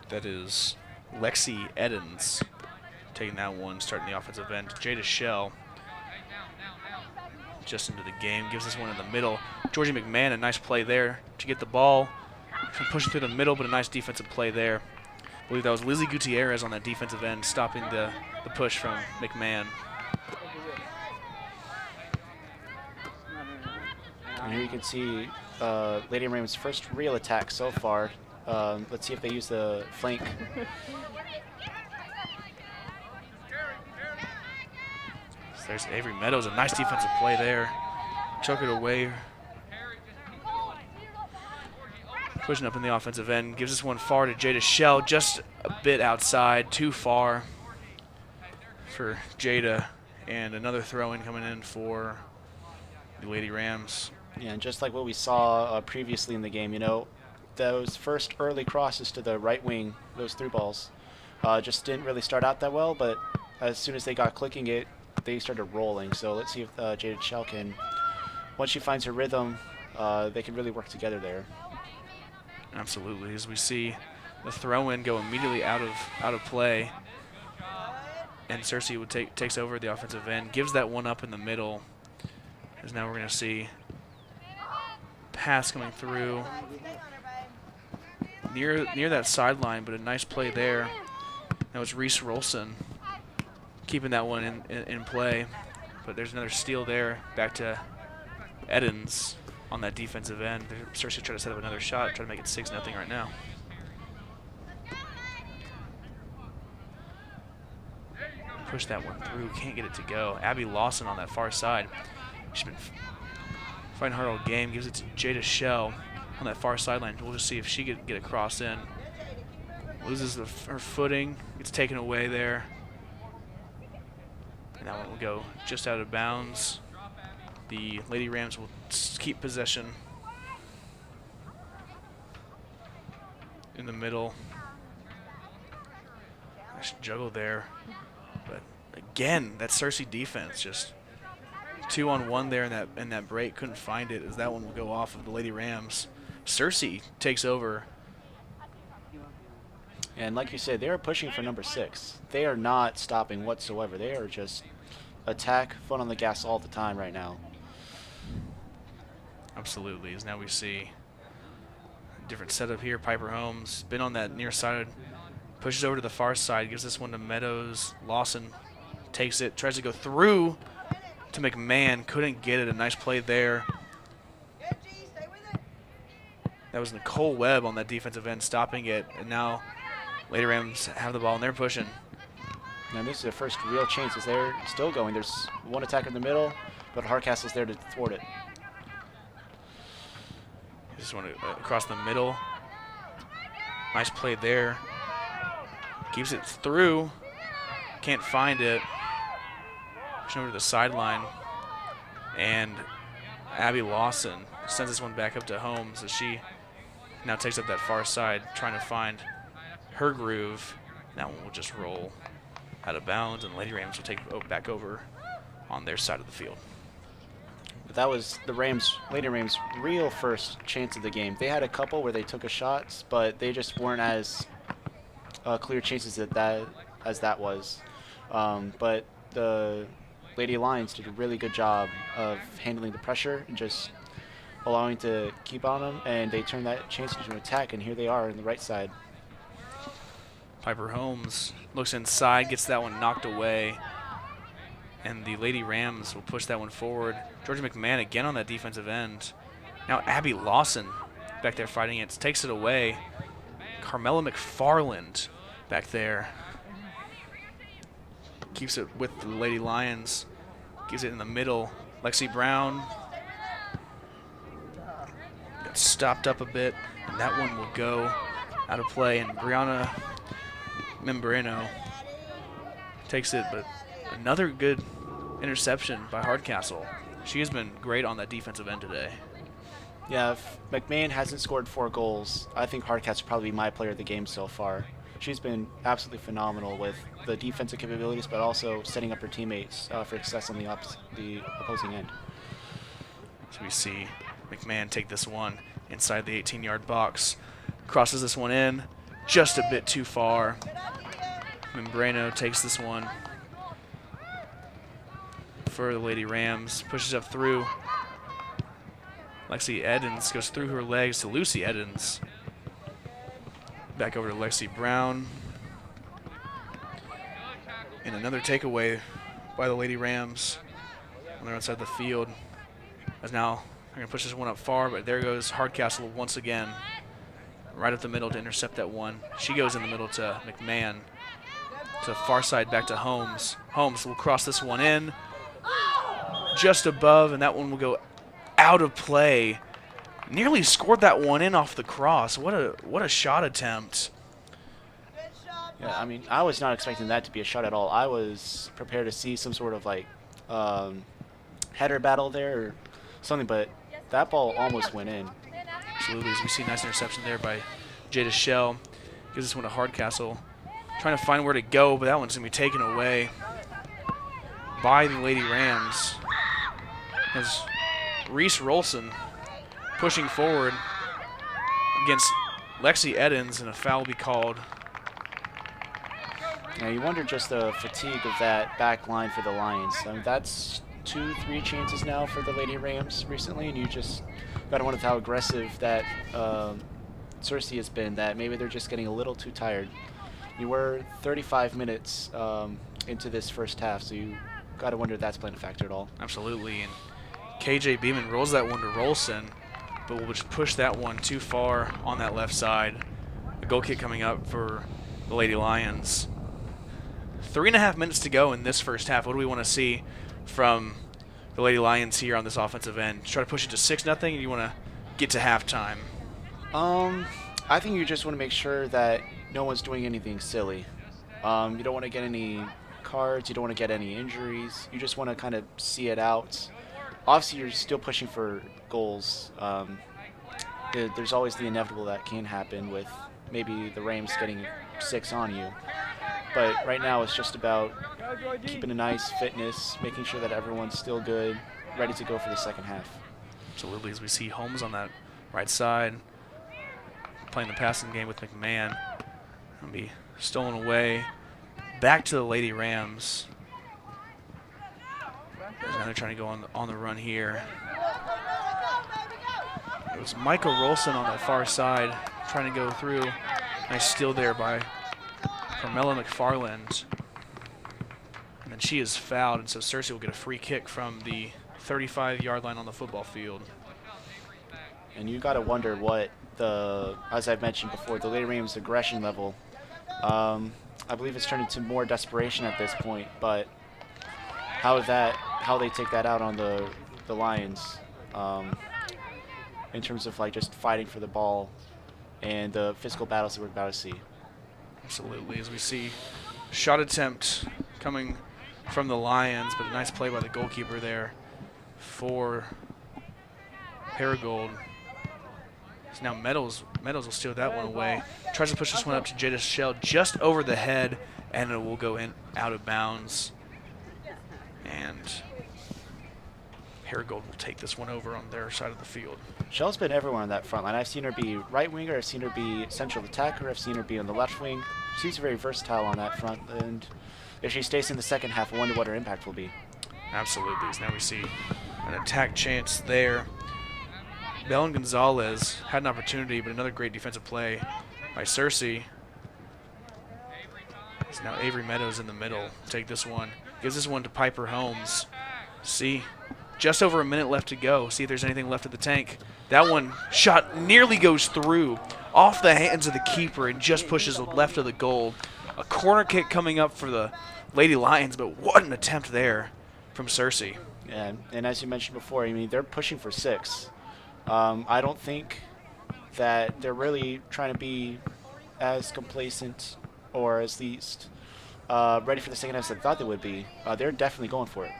That is Lexi Edens taking that one, starting the offensive end. Jada Shell just into the game, gives this one in the middle. Georgie McMahon, a nice play there to get the ball. Pushing through the middle, but a nice defensive play there. I believe that was Lizzie Gutierrez on that defensive end, stopping the push from McMahon. And here you can see Lady Raymond's first real attack so far. Let's see if they use the flank. So there's Avery Meadows, a nice defensive play there. Choke it away. Pushing up in the offensive end, gives this one far to Jada Shell, just a bit outside, too far for Jada, and another throw-in coming in for the Lady Rams. Yeah, and just like what we saw previously in the game, you know, those first early crosses to the right wing, those through balls, just didn't really start out that well, but as soon as they got clicking they started rolling. So let's see if Jada Shell can, once she finds her rhythm, they can really work together there. Absolutely, as we see the throw-in go immediately out of play, and Cersei would takes over the offensive end, gives that one up in the middle. As now we're going to see pass coming through near that sideline, but a nice play there. That was Reese Rolson keeping that one in play, but there's another steal there. Back to Edens on that defensive end. Cersei trying to set up another shot, try to make it 6-0 right now. Push that one through, can't get it to go. Abby Lawson on that far side. She's been fighting hard all game, gives it to Jada Shell on that far sideline. We'll just see if she can get a cross in. Loses her footing, gets taken away there. And that one will go just out of bounds. The Lady Rams will keep possession in the middle. Nice juggle there. But again, that Cersei defense, just 2-on-1 there in that break. Couldn't find it, as that one will go off of the Lady Rams. Cersei takes over. And like you said, they are pushing for number 6. They are not stopping whatsoever. They are just attack, foot on the gas all the time right now. Absolutely, as now we see a different setup here. Piper Holmes, been on that near side, pushes over to the far side, gives this one to Meadows. Lawson takes it, tries to go through to McMahon, couldn't get it. A nice play there. That was Nicole Webb on that defensive end stopping it, and now Lady Rams have the ball and they're pushing. And this is their first real chance as they're still going. There's one attacker in the middle, but Hardcastle's there to thwart it. Just want to across the middle. Nice play there. Keeps it through. Can't find it. Pushing over to the sideline. And Abby Lawson sends this one back up to Holmes as she now takes up that far side, trying to find her groove. That one will just roll out of bounds, and Lady Rams will take back over on their side of the field. But that was the Lady Rams' real first chance of the game. They had a couple where they took a shot, but they just weren't as clear chances as that was. But the Lady Lions did a really good job of handling the pressure and just allowing to keep on them, and they turned that chance into an attack, and here they are on the right side. Piper Holmes looks inside, gets that one knocked away, and the Lady Rams will push that one forward. Georgia McMahon again on that defensive end. Now Abby Lawson back there fighting it, takes it away. Carmela McFarland back there. Keeps it with the Lady Lions. Gives it in the middle. Lexi Brown got stopped up a bit, and that one will go out of play. And Brianna Membrano takes it, but another good interception by Hardcastle. She has been great on that defensive end today. Yeah, if McMahon hasn't scored 4 goals, I think Hardcat's probably my player of the game so far. She's been absolutely phenomenal with the defensive capabilities, but also setting up her teammates for success on the opposing end. So we see McMahon take this one inside the 18-yard box. Crosses this one in just a bit too far. Membrano takes this one for the Lady Rams. Pushes up through. Lexi Edens goes through her legs to Lucy Edens. Back over to Lexi Brown. And another takeaway by the Lady Rams on their outside the field. As now they're going to push this one up far, but there goes Hardcastle once again. Right up the middle to intercept that one. She goes in the middle to McMahon. To the far side back to Holmes. Holmes will cross this one in. Just above, and that one will go out of play. Nearly scored that one in off the cross. What a shot attempt. Yeah, I mean, I was not expecting that to be a shot at all. I was prepared to see some sort of like header battle there or something, but that ball almost went in. Absolutely, as we see a nice interception there by Jada Shell. Gives this one to Hardcastle. Trying to find where to go, but that one's going to be taken away by the Lady Rams. As Reese Rolson pushing forward against Lexi Edens, and a foul will be called. Now you wonder just the fatigue of that back line for the Lions. I mean, that's 2-3 chances now for the Lady Rams recently, and you just got to wonder how aggressive that Cersei has been, that maybe they're just getting a little too tired. You were 35 minutes into this first half, so you got to wonder if that's playing a factor at all. Absolutely, and KJ Beeman rolls that one to Rolson, but will just push that one too far on that left side. A goal kick coming up for the Lady Lions. 3.5 minutes to go in this first half. What do we want to see from the Lady Lions here on this offensive end? Try to push it to 6-0, and you want to get to halftime? I think you just want to make sure that no one's doing anything silly. You don't want to get any cards. You don't want to get any injuries. You just want to kind of see it out. Obviously, you're still pushing for goals. There's always the inevitable that can happen with maybe the Rams getting 6 on you. But right now, it's just about keeping a nice fitness, making sure that everyone's still good, ready to go for the second half. Absolutely, as we see Holmes on that right side, playing the passing game with McMahon. It'll be stolen away. Back to the Lady Rams. Now they're trying to go on the run here. It was Michael Rolson on that far side trying to go through. Nice steal there by Carmela McFarland. And then she is fouled, and so Cersei will get a free kick from the 35-yard line on the football field. And you got to wonder what as I've mentioned before, the Lady Rams' aggression level. I believe it's turned into more desperation at this point, but how they take that out on the Lions in terms of like just fighting for the ball and the physical battles that we're about to see. Absolutely, as we see shot attempt coming from the Lions, but a nice play by the goalkeeper there for Paragould. So now Meadows will steal that one away. Tries to push this one up to Jada Shell just over the head, and it will go in out of bounds. And Paragould will take this one over on their side of the field. Shell's been everywhere on that front line. I've seen her be right winger, I've seen her be central attacker, I've seen her be on the left wing. She's very versatile on that front, and if she stays in the second half, I wonder what her impact will be. Absolutely. So now we see an attack chance there. Belen Gonzalez had an opportunity, but another great defensive play by Cersei. So now Avery Meadows in the middle. Take this one. Gives this one to Piper Holmes. See, just over a minute left to go. See if there's anything left of the tank. That one shot nearly goes through off the hands of the keeper and just pushes left of the goal. A corner kick coming up for the Lady Lions, but what an attempt there from Cersei. Yeah, and as you mentioned before, I mean, they're pushing for 6. I don't think that they're really trying to be as complacent or at least ready for the second half as I thought they would be. They're definitely going for it.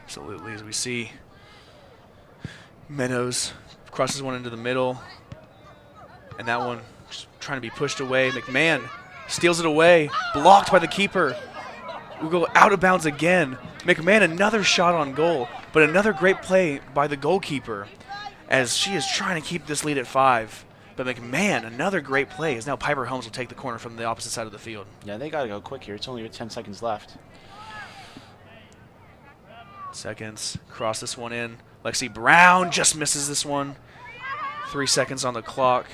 Absolutely, as we see Meadows crosses one into the middle, and that one just trying to be pushed away. McMahon steals it away, blocked by the keeper. We go out of bounds again. McMahon, another shot on goal, but another great play by the goalkeeper as she is trying to keep this lead at 5. But McMahon, another great play, as now Piper Holmes will take the corner from the opposite side of the field. Yeah, they got to go quick here. It's only 10 seconds left. Seconds, cross this one in. Lexi Brown just misses this one. 3 seconds on the clock,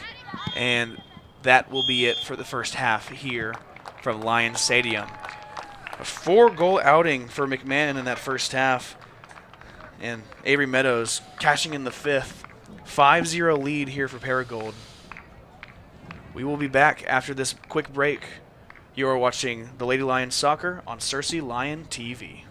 and that will be it for the first half here from Lions Stadium. A 4-goal outing for McMahon in that first half, and Avery Meadows cashing in the 5th. 5-0 lead here for Paragould. We will be back after this quick break. You are watching the Lady Lions Soccer on Cersei Lion TV.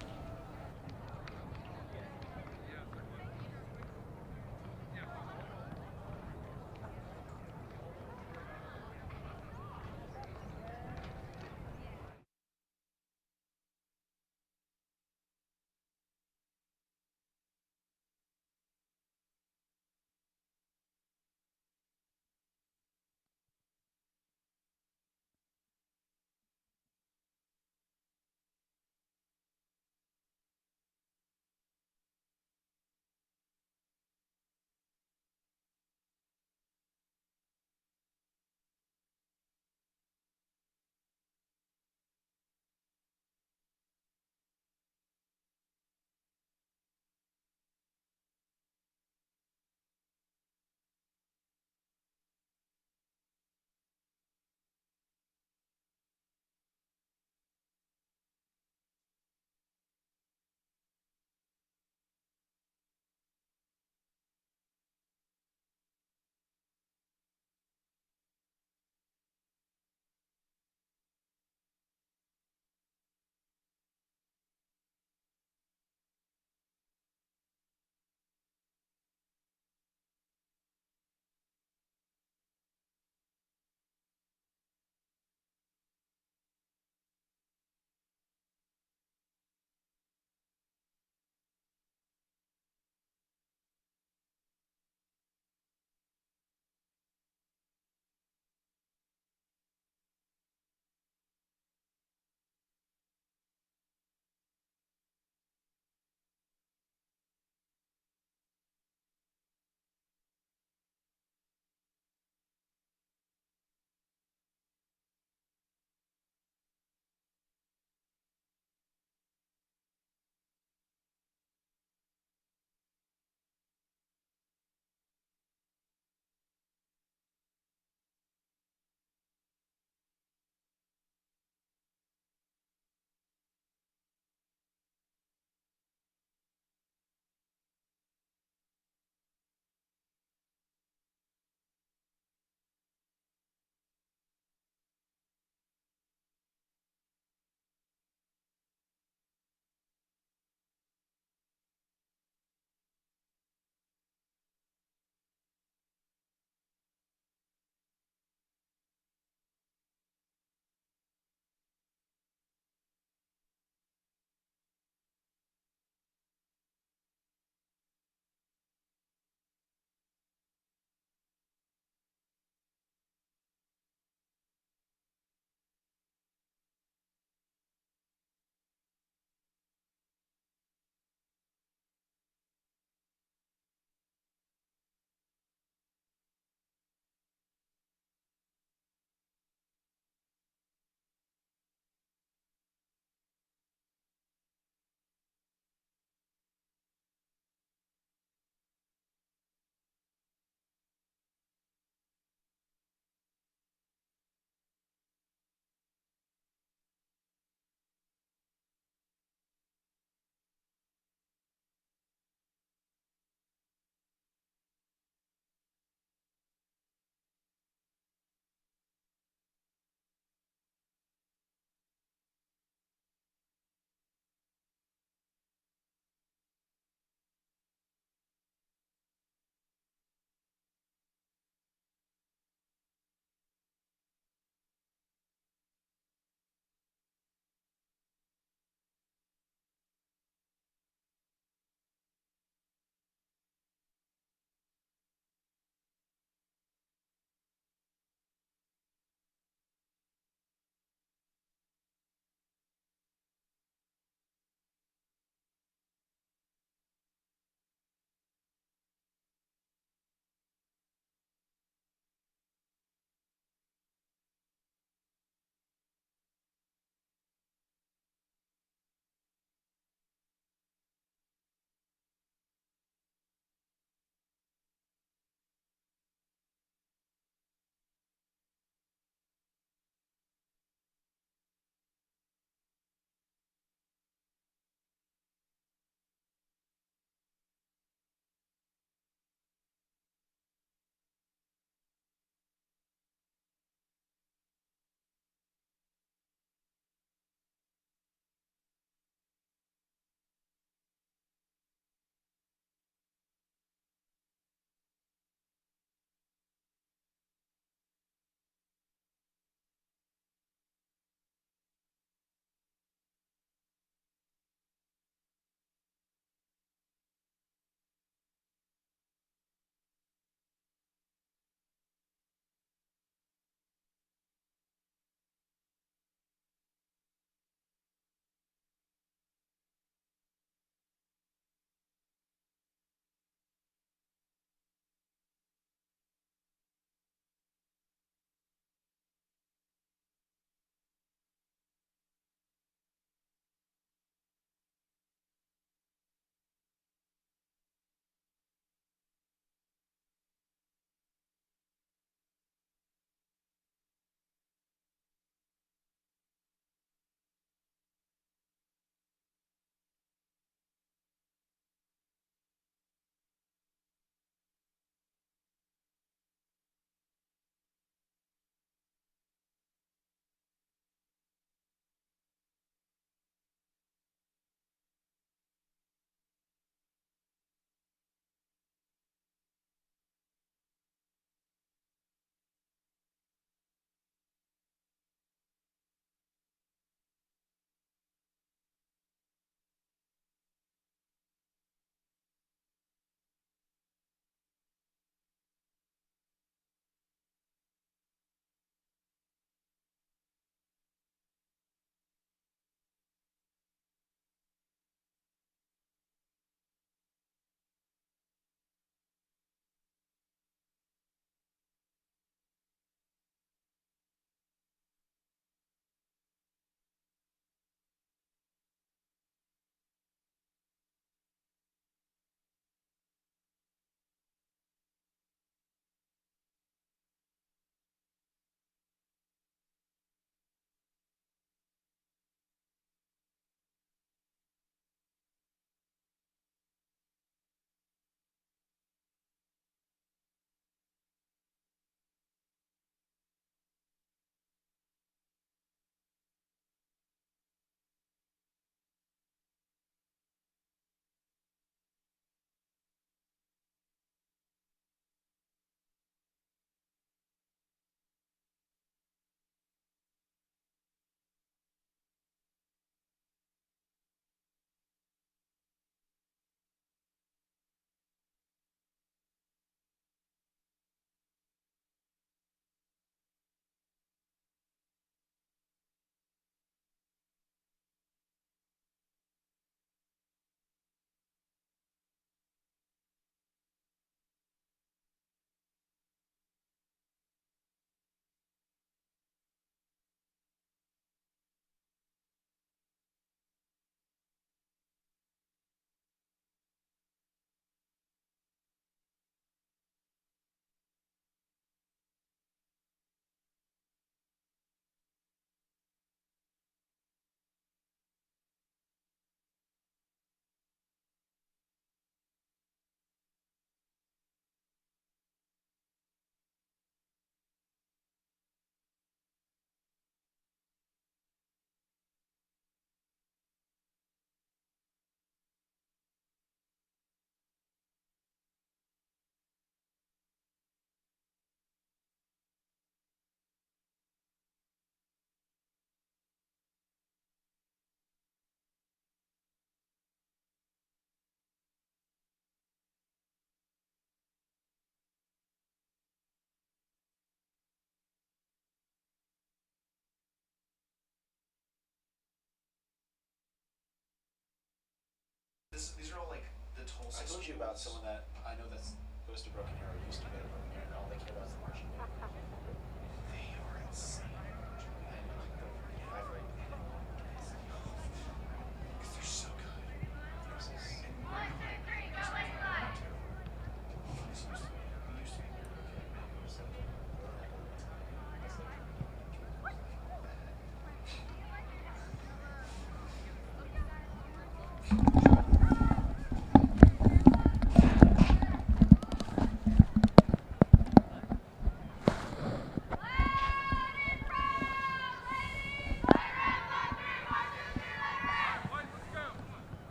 told you about someone that I know that's goes to Broken Arrow, used to go to Broken Arrow, and all they care about is the marching band. They are insane. And I've heard because they're so good. There's this.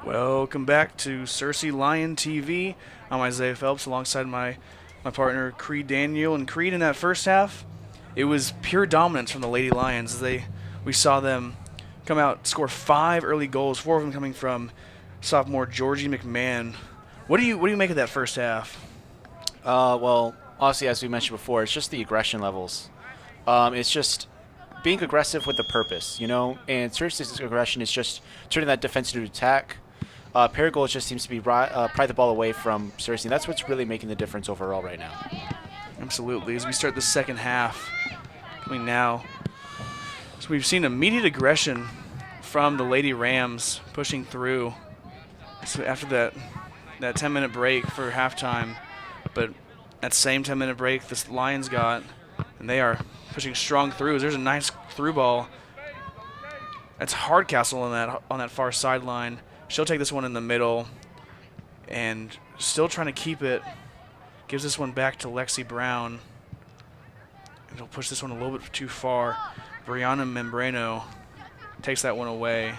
Welcome back to Cersei Lion TV. I'm Isaiah Phelps alongside my partner Creed Daniel. And Creed, in that first half, it was pure dominance from the Lady Lions. We saw them come out, score 5 early goals, 4 of them coming from sophomore Georgie McMahon. What do you make of that first half? Well, obviously, as we mentioned before, it's just the aggression levels. It's just being aggressive with a purpose, you know? And Cersei's aggression is just turning that defense into attack. Paragould just seems to be pry the ball away from Cersei. And that's what's really making the difference overall right now. Absolutely. As we start the second half, coming now, so we've seen immediate aggression from the Lady Rams pushing through. So after that 10-minute break for halftime, but that same 10-minute break the Lions got, and they are pushing strong through. There's a nice through ball. That's Hardcastle on that far sideline. She'll take this one in the middle, and still trying to keep it. Gives this one back to Lexi Brown. And he'll push this one a little bit too far. Brianna Membrano takes that one away.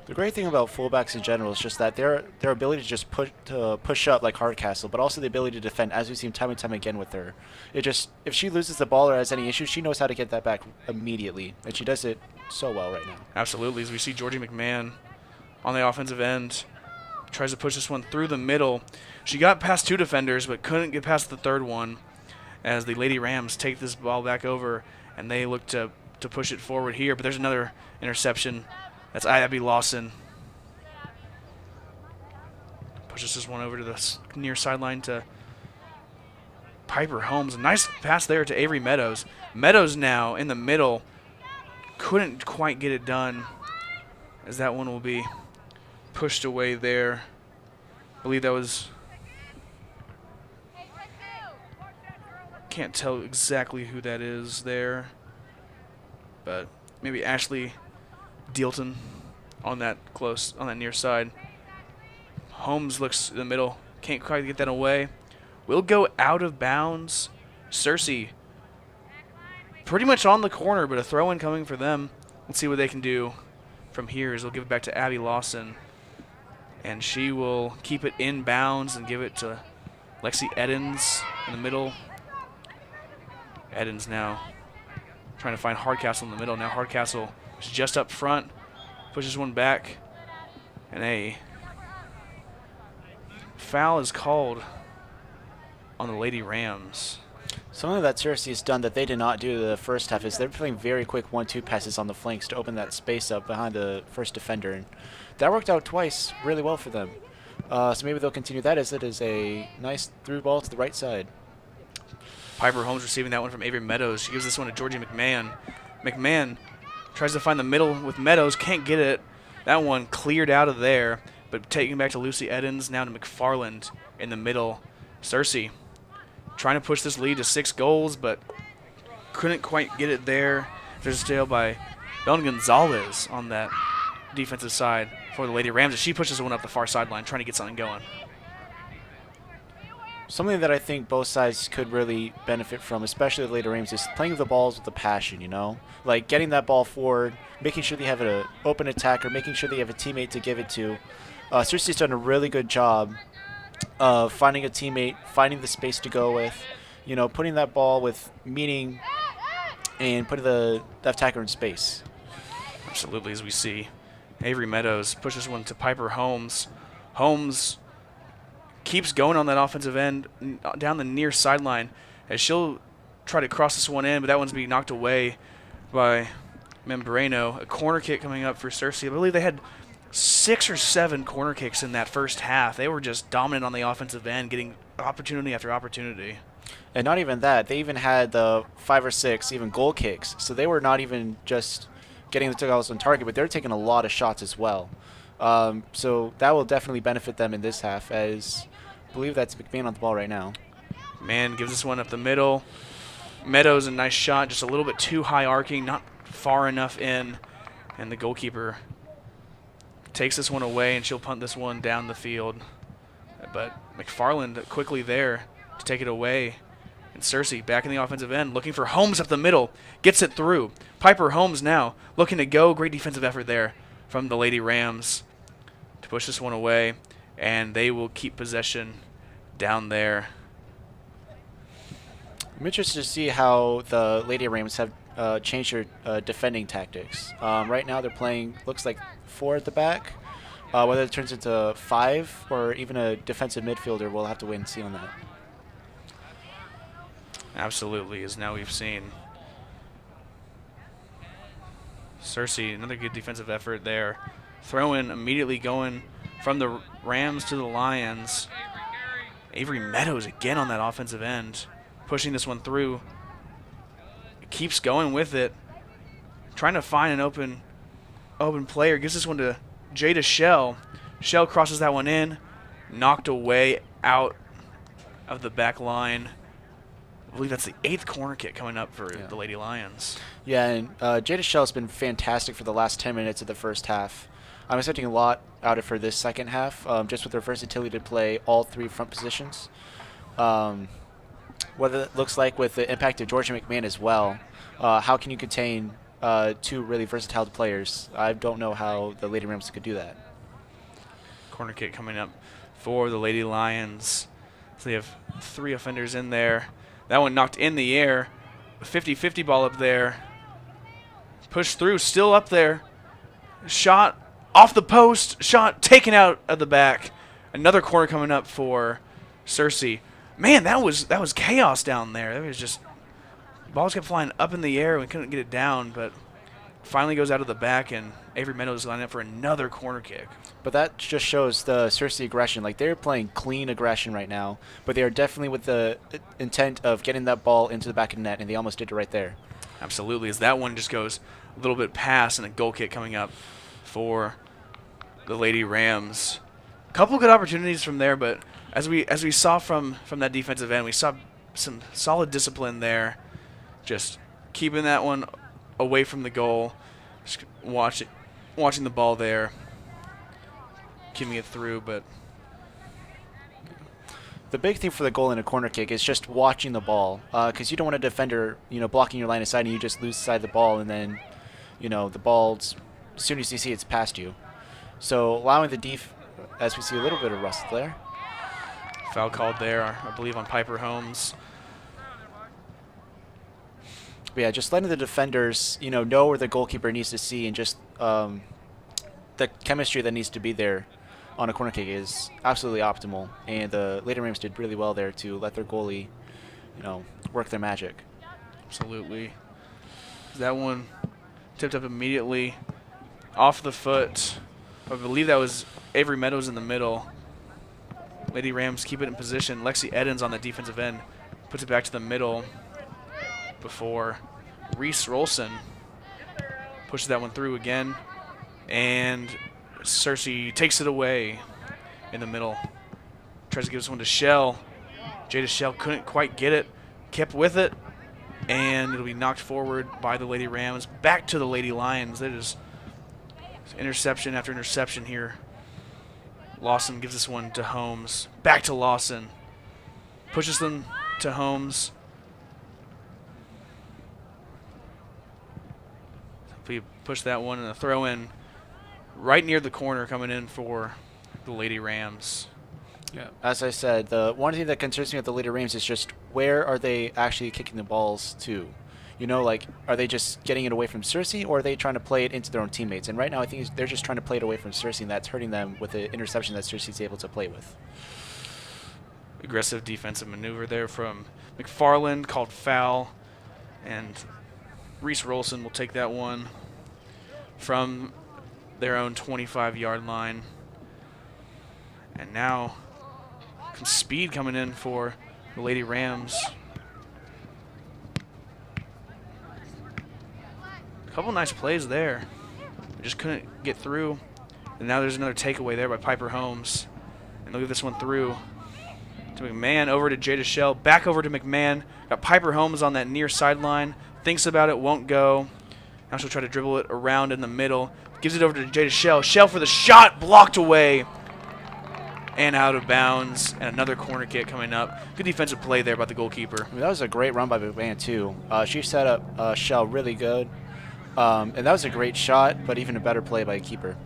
The great thing about fullbacks in general is just that their ability to just push up like Hardcastle, but also the ability to defend, as we've seen time and time again with her. If she loses the ball or has any issues, she knows how to get that back immediately, and she does it so well right now. Absolutely. As we see Georgie McMahon on the offensive end, tries to push this one through the middle. She got past 2 defenders, but couldn't get past the third one, as the Lady Rams take this ball back over, and they look to push it forward here. But there's another interception. That's Abby Lawson. Pushes this one over to the near sideline to Piper Holmes. Nice pass there to Avery Meadows. Meadows now in the middle. Couldn't quite get it done, as that one will be pushed away there. I believe that was... Can't tell exactly who that is there, but maybe Ashley Dealton on that near side. Holmes looks in the middle, can't quite get that away. Will go out of bounds. Cersei pretty much on the corner, but a throw-in coming for them. Let's see what they can do from here. As they'll give it back to Abby Lawson, and she will keep it in bounds and give it to Lexi Edens in the middle. Edens now trying to find Hardcastle in the middle. Now Hardcastle is just up front, pushes one back, and a foul is called on the Lady Rams. Something that Cersei has done that they did not do the first half is they're playing very quick 1-2 passes on the flanks to open that space up behind the first defender, and that worked out twice really well for them. So maybe they'll continue that, as it is a nice through ball to the right side. Piper Holmes receiving that one from Avery Meadows. She gives this one to Georgie McMahon. McMahon tries to find the middle with Meadows, can't get it. That one cleared out of there, but taking back to Lucy Edens, now to McFarland in the middle. Cersei trying to push this lead to 6 goals, but couldn't quite get it there. There's a steal by Belen Gonzalez on that defensive side for the Lady Rams. She pushes one up the far sideline, trying to get something going. Something that I think both sides could really benefit from, especially the Lady Rams, is playing with the balls with the passion, you know? Like getting that ball forward, making sure they have an open attacker, making sure they have a teammate to give it to. Cersei's done a really good job finding a teammate, finding the space to go with, putting that ball with meaning and putting the attacker in space. Absolutely, as we see. Avery Meadows pushes one to Piper Holmes. Holmes keeps going on that offensive end down the near sideline as she'll try to cross this one in, but that one's being knocked away by Membrano. A corner kick coming up for Cersei. I believe they had 6 or 7 corner kicks in that first half. They were just dominant on the offensive end, getting opportunity after opportunity. And not even that. They even had the 5 or 6 even goal kicks. So they were not even just getting the goals on target, but they're taking a lot of shots as well. So that will definitely benefit them in this half, as I believe that's McMahon on the ball right now. Man gives this one up the middle. Meadows, a nice shot, just a little bit too high arcing, not far enough in. And the goalkeeper takes this one away, and she'll punt this one down the field. But McFarland quickly there to take it away. And Cersei back in the offensive end, looking for Holmes up the middle. Gets it through. Piper Holmes now looking to go. Great defensive effort there from the Lady Rams to push this one away. And they will keep possession down there. I'm interested to see how the Lady Rams have changed their defending tactics. Right now they're playing, looks like 4 at the back. Whether it turns into 5 or even a defensive midfielder, we'll have to wait and see on that. Absolutely, as now we've seen. Cersei, another good defensive effort there. Throw in immediately going from the Rams to the Lions. Avery Meadows again on that offensive end, pushing this one through. Keeps going with it, trying to find an open player. Gives this one to Jada Shell. Shell crosses that one in, knocked away out of the back line. I believe that's the 8th corner kick coming up for the Lady Lions. Yeah, and Jada Shell's been fantastic for the last 10 minutes of the first half. I'm expecting a lot out of her this second half, just with her versatility to play all 3 front positions. What it looks like with the impact of Georgia McMahon as well. How can you contain 2 really versatile players? I don't know how the Lady Rams could do that. Corner kick coming up for the Lady Lions. So they have 3 offenders in there. That one knocked in the air. 50-50 ball up there. Pushed through, still up there. Shot off the post. Shot taken out of the back. Another corner coming up for Cersei. Man, that was chaos down there. It was just balls kept flying up in the air. We couldn't get it down, but finally goes out of the back, and Avery Meadows lining up for another corner kick. But that just shows the Cersei aggression. Like, they're playing clean aggression right now, but they are definitely with the intent of getting that ball into the back of the net, and they almost did it right there. Absolutely, as that one just goes a little bit past, and a goal kick coming up for the Lady Rams. A couple good opportunities from there, but as we saw from that defensive end, we saw some solid discipline there, just keeping that one away from the goal, just watching the ball there, keeping it through. But the big thing for the goal in a corner kick is just watching the ball, because you don't want a defender, blocking your line of sight and you just lose sight of the ball, and then, the ball's, as soon as you see it's past you. So allowing the as we see a little bit of rust there. Foul called there, I believe, on Piper Holmes. But yeah, just letting the defenders, know where the goalkeeper needs to see, and just the chemistry that needs to be there on a corner kick is absolutely optimal. And the Lady Rams did really well there to let their goalie, work their magic. Absolutely. That one tipped up immediately off the foot. I believe that was Avery Meadows in the middle. Lady Rams keep it in position. Lexi Edens on the defensive end puts it back to the middle before Reese Rolson pushes that one through again. And Cersei takes it away in the middle. Tries to give this one to Shell. Jada Shell couldn't quite get it. Kept with it. And it'll be knocked forward by the Lady Rams. Back to the Lady Lions. That is interception after interception here. Lawson gives this one to Holmes. Back to Lawson. Pushes them to Holmes. We push that one, and a throw in right near the corner coming in for the Lady Rams. Yeah. As I said, the one thing that concerns me with the Lady Rams is just where are they actually kicking the balls to? You know, like, are they just getting it away from Cersei, or are they trying to play it into their own teammates? And right now, I think they're just trying to play it away from Cersei, and that's hurting them with the interception that Cersei's able to play with. Aggressive defensive maneuver there from McFarland, called foul, and Reese Rolson will take that one from their own 25-yard line. And now some speed coming in for the Lady Rams. A couple nice plays there. We just couldn't get through. And now there's another takeaway there by Piper Holmes. And look at this one through to McMahon, over to Jada Shell, back over to McMahon. Got Piper Holmes on that near sideline. Thinks about it, won't go. Now she'll try to dribble it around in the middle. Gives it over to Jada Shell. Shell for the shot, blocked away. And out of bounds. And another corner kick coming up. Good defensive play there by the goalkeeper. I mean, that was a great run by McMahon, too. She set up Shell really good. And that was a great shot, but even a better play by a keeper.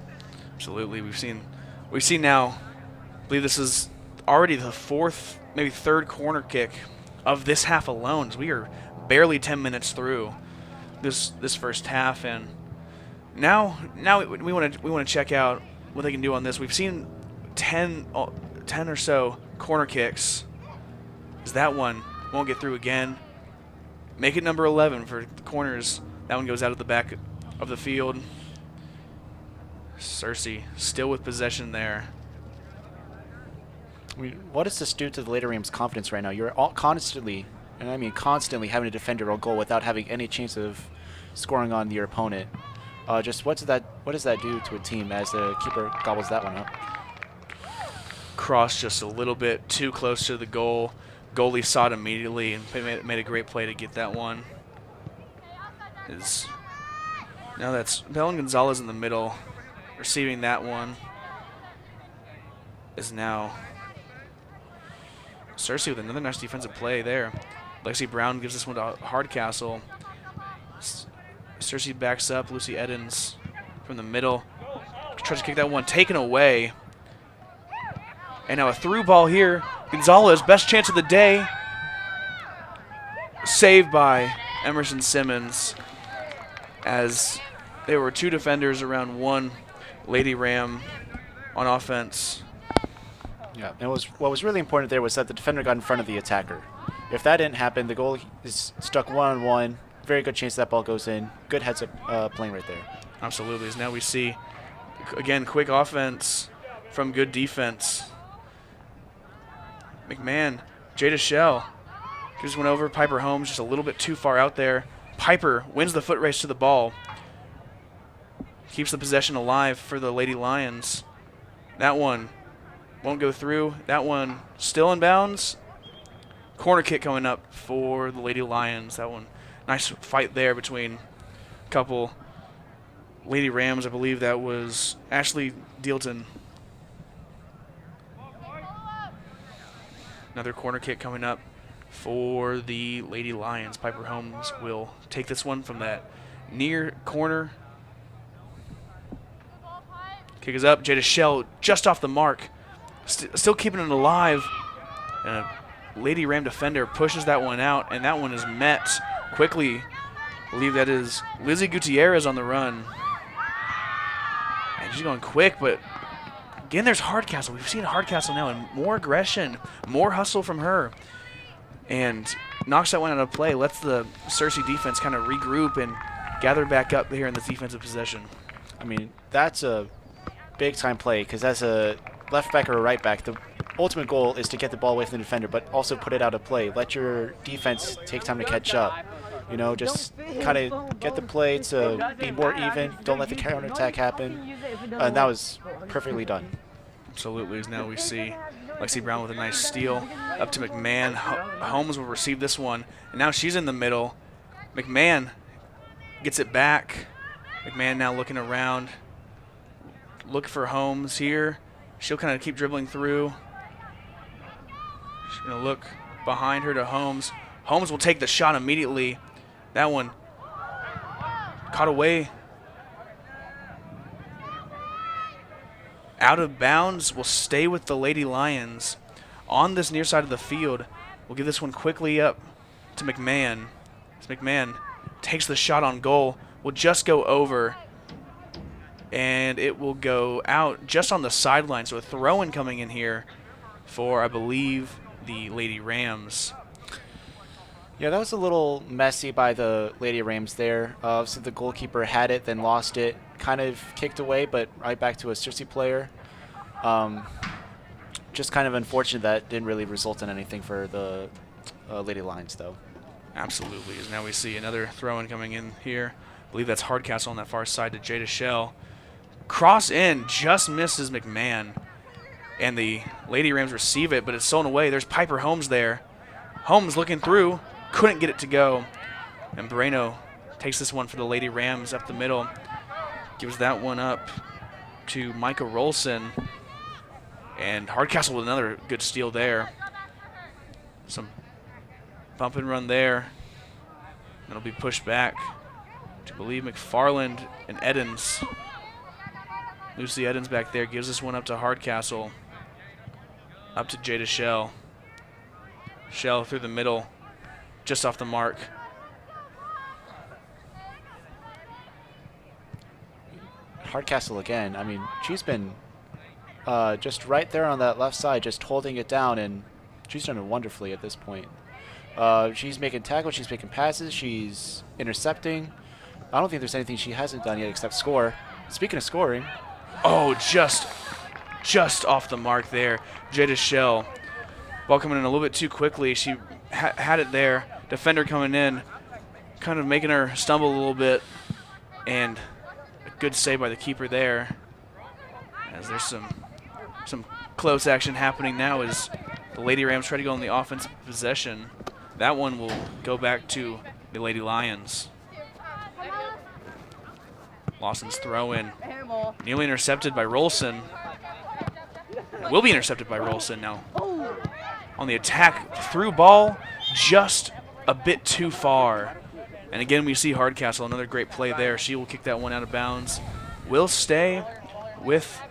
Absolutely. We've seen now, I believe this is already the fourth, maybe third corner kick of this half alone. So we are barely 10 minutes through this first half, and now we want to check out what they can do on this. We've seen 10 or so corner kicks. Is that one won't get through again? Make it number 11 for the corners. That one goes out of the back of the field. Cersei still with possession there. I mean, what does this do to the Lady Rams' confidence right now? You're all constantly, and I mean constantly, having to defend your own goal without having any chance of scoring on your opponent. Just what does that do to a team as the keeper gobbles that one up? Cross just a little bit too close to the goal. Goalie saw it immediately and made a great play to get that one. Now that's Belen Gonzalez in the middle, receiving that one. Is now Cersei with another nice defensive play there. Lexi Brown gives this one to Hardcastle. Cersei backs up. Lucy Edens from the middle. Tries to kick that one. Taken away. And now a through ball here. Gonzalez, best chance of the day. Saved by Emerson Simmons, as there were two defenders around one Lady Ram on offense. Yeah, and what was really important there was that the defender got in front of the attacker. If that didn't happen, the goal is stuck one-on-one. Very good chance that ball goes in. Good heads-up playing right there. Absolutely. As now we see, again, quick offense from good defense. McMahon, Jada Shell just went over. Piper Holmes just a little bit too far out there. Piper wins the foot race to the ball. Keeps the possession alive for the Lady Lions. That one won't go through. That one still in bounds. Corner kick coming up for the Lady Lions. That one, nice fight there between a couple Lady Rams. I believe that was Ashley Dealton. Another corner kick coming up for the Lady Lions. Piper Holmes will take this one from that near corner. Kick is up. Jada Shell just off the mark. Still keeping it alive. And a Lady Ram defender pushes that one out, and that one is met quickly. I believe that is Lizzie Gutierrez on the run. And she's going quick, but again, there's Hardcastle. We've seen Hardcastle now, and more aggression, more hustle from her. And knocks that one out of play, lets the Cersei defense kind of regroup and gather back up here in this defensive possession. I mean, that's a big-time play, because as a left back or a right back, the ultimate goal is to get the ball away from the defender, but also put it out of play. Let your defense take time to catch up. You know, just kind of get the play to be more even. Don't let the counterattack happen. And that was perfectly done. Absolutely. Now we see Lexi Brown with a nice steal up to McMahon. Holmes will receive this one, and now she's in the middle. McMahon gets it back. McMahon now looking around. Look for Holmes here. She'll kind of keep dribbling through. She's going to look behind her to Holmes. Holmes will take the shot immediately. That one caught away. Out of bounds will stay with the Lady Lions. On this near side of the field, we'll give this one quickly up to McMahon. As McMahon takes the shot on goal, will just go over, and it will go out just on the sideline. So a throw-in coming in here for, I believe, the Lady Rams. Yeah, that was a little messy by the Lady Rams there. So the goalkeeper had it, then lost it, kind of kicked away, but right back to a Cersei player. Just kind of unfortunate that didn't really result in anything for the Lady Lions, though. Absolutely. As now we see another throw-in coming in here. I believe that's Hardcastle on that far side to Jada Shell. Cross in, just misses McMahon. And the Lady Rams receive it, but it's stolen away. There's Piper Holmes there. Holmes looking through, couldn't get it to go. And Moreno takes this one for the Lady Rams up the middle. Gives that one up to Micah Rolson. And Hardcastle with another good steal there. Some bump and run there. It'll be pushed back to, I believe, McFarland and Edens. Lucy Edens back there gives this one up to Hardcastle. Up to Jada Shell. Shell through the middle, just off the mark. Hardcastle again. I mean, she's been just right there on that left side, just holding it down, and she's done it wonderfully at this point. She's making tackles, she's making passes, she's intercepting. I don't think there's anything she hasn't done yet except score. Speaking of scoring. Oh, just off the mark there. Jada Shell. Ball coming in a little bit too quickly. She had it there. Defender coming in, kind of making her stumble a little bit. And a good save by the keeper there. As there's some close action happening now as the Lady Rams try to go on the offensive possession. That one will go back to the Lady Lions. Lawson's throw in. Nearly intercepted by Rolson. Will be intercepted by Rolson now. On the attack, through ball, just a bit too far. And again, we see Hardcastle, another great play there. She will kick that one out of bounds. Will stay with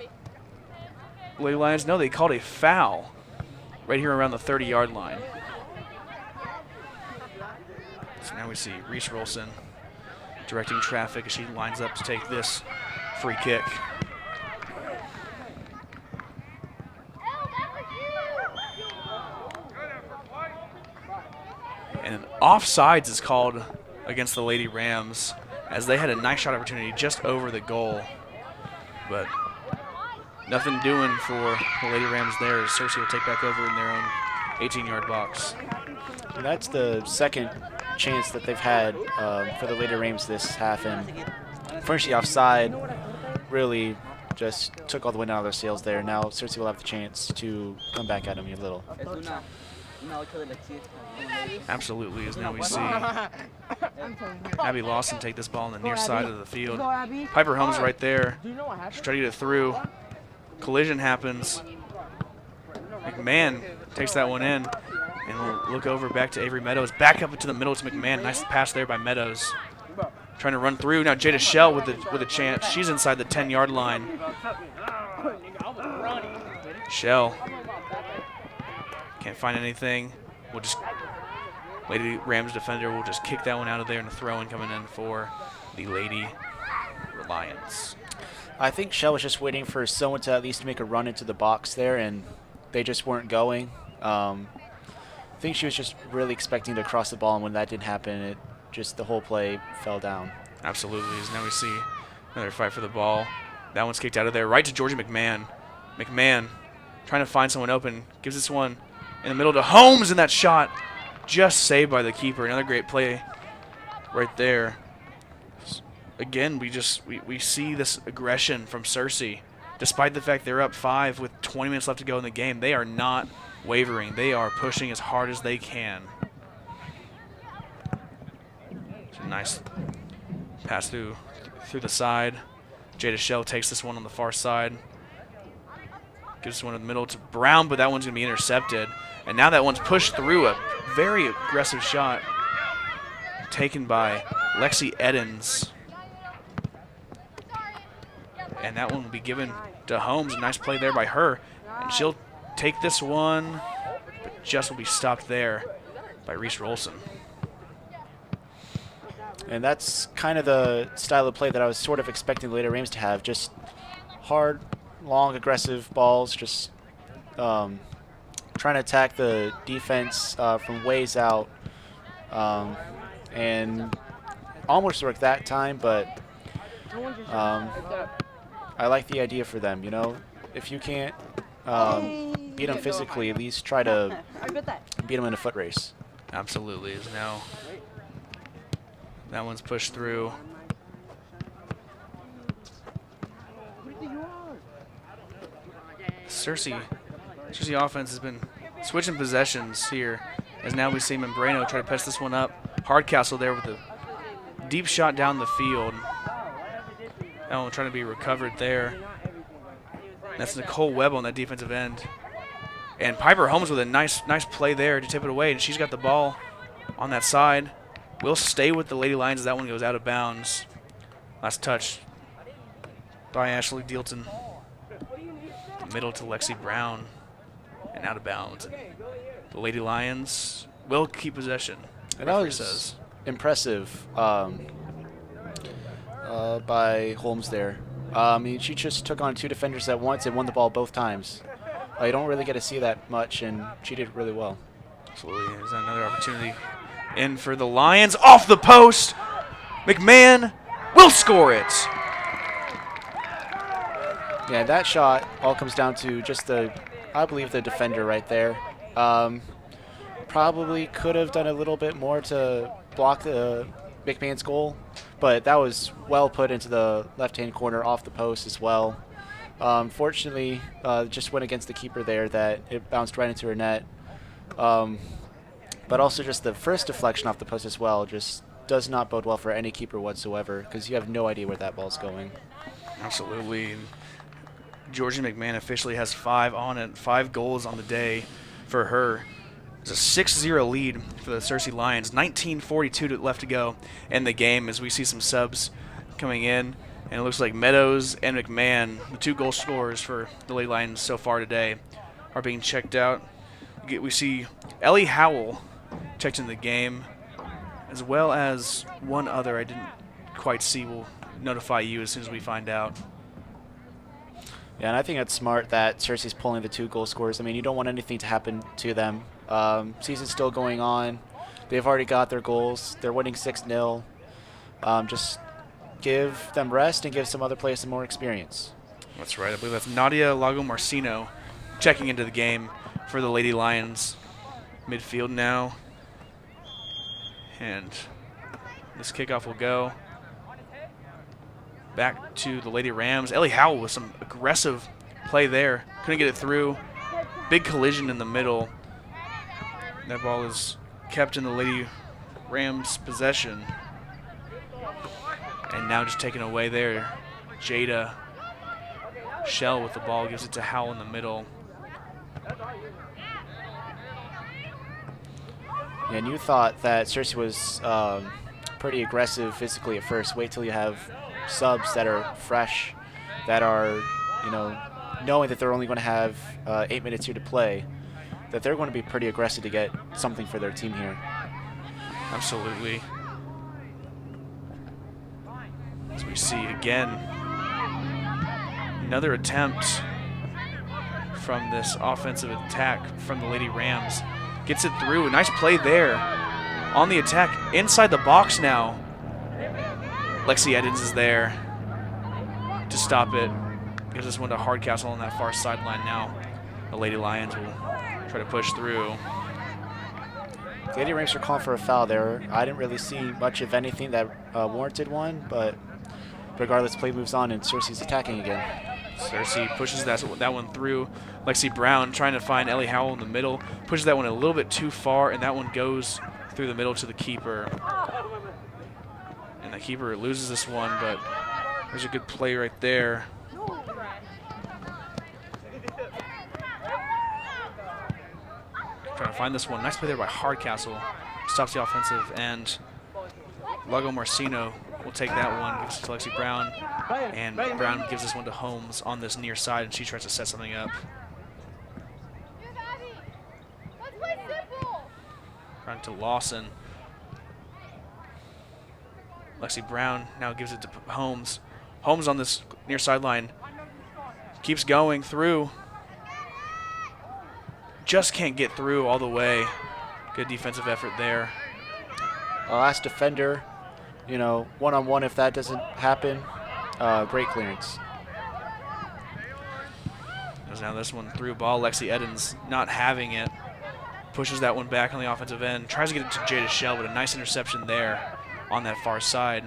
Lady Lions. No, they called a foul right here around the 30-yard line. So now we see Reese Rolson directing traffic as she lines up to take this free kick. And offsides is called against the Lady Rams as they had a nice shot opportunity just over the goal. But nothing doing for the Lady Rams there as Cersei will take back over in their own 18-yard box. And that's the second chance that they've had for the Lady Rams this half. And first, the offside really just took all the wind out of their sails there. Now Cersei will have the chance to come back at them a little. Absolutely, as now we see Abby Lawson take this ball on the near side of the field. Piper Holmes right there. She's trying to get it through. Collision happens. McMahon takes that one in. And we'll look over back to Avery Meadows. Back up into the middle to McMahon. Nice pass there by Meadows. Trying to run through. Now Jada Shell with a chance. She's inside the 10-yard line. Shell can't find anything. We'll just Lady Rams defender will just kick that one out of there, and a throw-in coming in for the Lady Lions. I think Shell was just waiting for someone to at least make a run into the box there, and they just weren't going. I think she was just really expecting to cross the ball, and when that didn't happen, the whole play fell down. Absolutely. As now we see another fight for the ball. That one's kicked out of there, right to Georgie McMahon. McMahon trying to find someone open, gives this one in the middle to Holmes, and that shot just saved by the keeper. Another great play right there. Again, we see this aggression from Cersei. Despite the fact they're up 5 with 20 minutes left to go in the game, they are not wavering. They are pushing as hard as they can. It's a nice pass through the side. Jada Shell takes this one on the far side. Gives this one in the middle to Brown, but that one's going to be intercepted. And now that one's pushed through, a very aggressive shot taken by Lexi Edens. And that one will be given to Holmes. Nice play there by her. And she'll take this one, but just will be stopped there by Reese Rolson. And that's kind of the style of play that I was sort of expecting the Lady Rams to have. Just hard, long, aggressive balls, just trying to attack the defense from ways out. And almost worked that time, but I like the idea for them. You know, if you can't beat them physically, at least try to beat them in a foot race. Absolutely. Is now that one's pushed through. Cersei offense has been switching possessions here, as now we see Membrano try to pass this one up. Hardcastle there with a deep shot down the field. That one trying to be recovered there. That's Nicole Webb on that defensive end. And Piper Holmes with a nice play there to tip it away, and she's got the ball on that side. Will stay with the Lady Lions as that one goes out of bounds. Last touch by Ashley Dealton. Middle to Lexi Brown and out of bounds. The Lady Lions will keep possession. And that was impressive by Holmes there. I mean, she just took on two defenders at once and won the ball both times. You don't really get to see that much, and she did really well. Absolutely. There's another opportunity in for the Lions. Off the post. McMahon will score it. Yeah, that shot all comes down to just I believe the defender right there. Probably could have done a little bit more to block the McMahon's goal, but that was well put into the left-hand corner off the post as well. Fortunately, just went against the keeper there, that it bounced right into her net. But also just the first deflection off the post as well just does not bode well for any keeper whatsoever, because you have no idea where that ball's going. Absolutely. Georgie McMahon officially has 5 on it, 5 goals on the day for her. It's a 6-0 lead for the Cersei Lions. 19:42 left to go in the game as we see some subs coming in. And it looks like Meadows and McMahon, the 2 goal scorers for the Lady Lions so far today, are being checked out. We see Ellie Howell checked in the game, as well as one other I didn't quite see. We'll notify you as soon as we find out. Yeah, and I think it's smart that Cersei's pulling the 2 goal scorers. I mean, you don't want anything to happen to them. Season's still going on. They've already got their goals. They're winning 6-0. Just give them rest and give some other players some more experience. That's right. I believe that's Nadia Lago-Marcino checking into the game for the Lady Lions. Midfield now. And this kickoff will go back to the Lady Rams. Ellie Howell with some aggressive play there. Couldn't get it through. Big collision in the middle. That ball is kept in the Lady Rams' possession. And now just taken away there. Jada Shell with the ball, gives it to Howell in the middle. Yeah, and you thought that Cersei was pretty aggressive physically at first. Wait till you have subs that are fresh, that are, you know, knowing that they're only going to have 8 minutes here to play, that they're going to be pretty aggressive to get something for their team here. Absolutely. As we see again, another attempt from this offensive attack from the Lady Rams. Gets it through. A nice play there on the attack. Inside the box now. Lexi Edens is there to stop it. Gives this one to Hardcastle on that far sideline now. The Lady Lions will try to push through. The Lady Rams are calling for a foul there. I didn't really see much of anything that warranted one, but regardless, play moves on and Cersei's attacking again. Cersei pushes that one through. Lexi Brown trying to find Ellie Howell in the middle. Pushes that one a little bit too far, and that one goes through the middle to the keeper. And the keeper loses this one, but there's a good play right there. Trying to find this one. Nice play there by Hardcastle. Stops the offensive, and Lago-Marcino will take that one, gives it to Lexi Brown, and Brown gives this one to Holmes on this near side, and she tries to set something up. Brown to Lawson. Lexi Brown now gives it to Holmes. Holmes on this near sideline. Keeps going through. Just can't get through all the way. Good defensive effort there. Last defender, you know, one-on-one if that doesn't happen. Great clearance. There's now this one through ball. Lexi Edens not having it. Pushes that one back on the offensive end. Tries to get it to Jada Shell, but a nice interception there on that far side.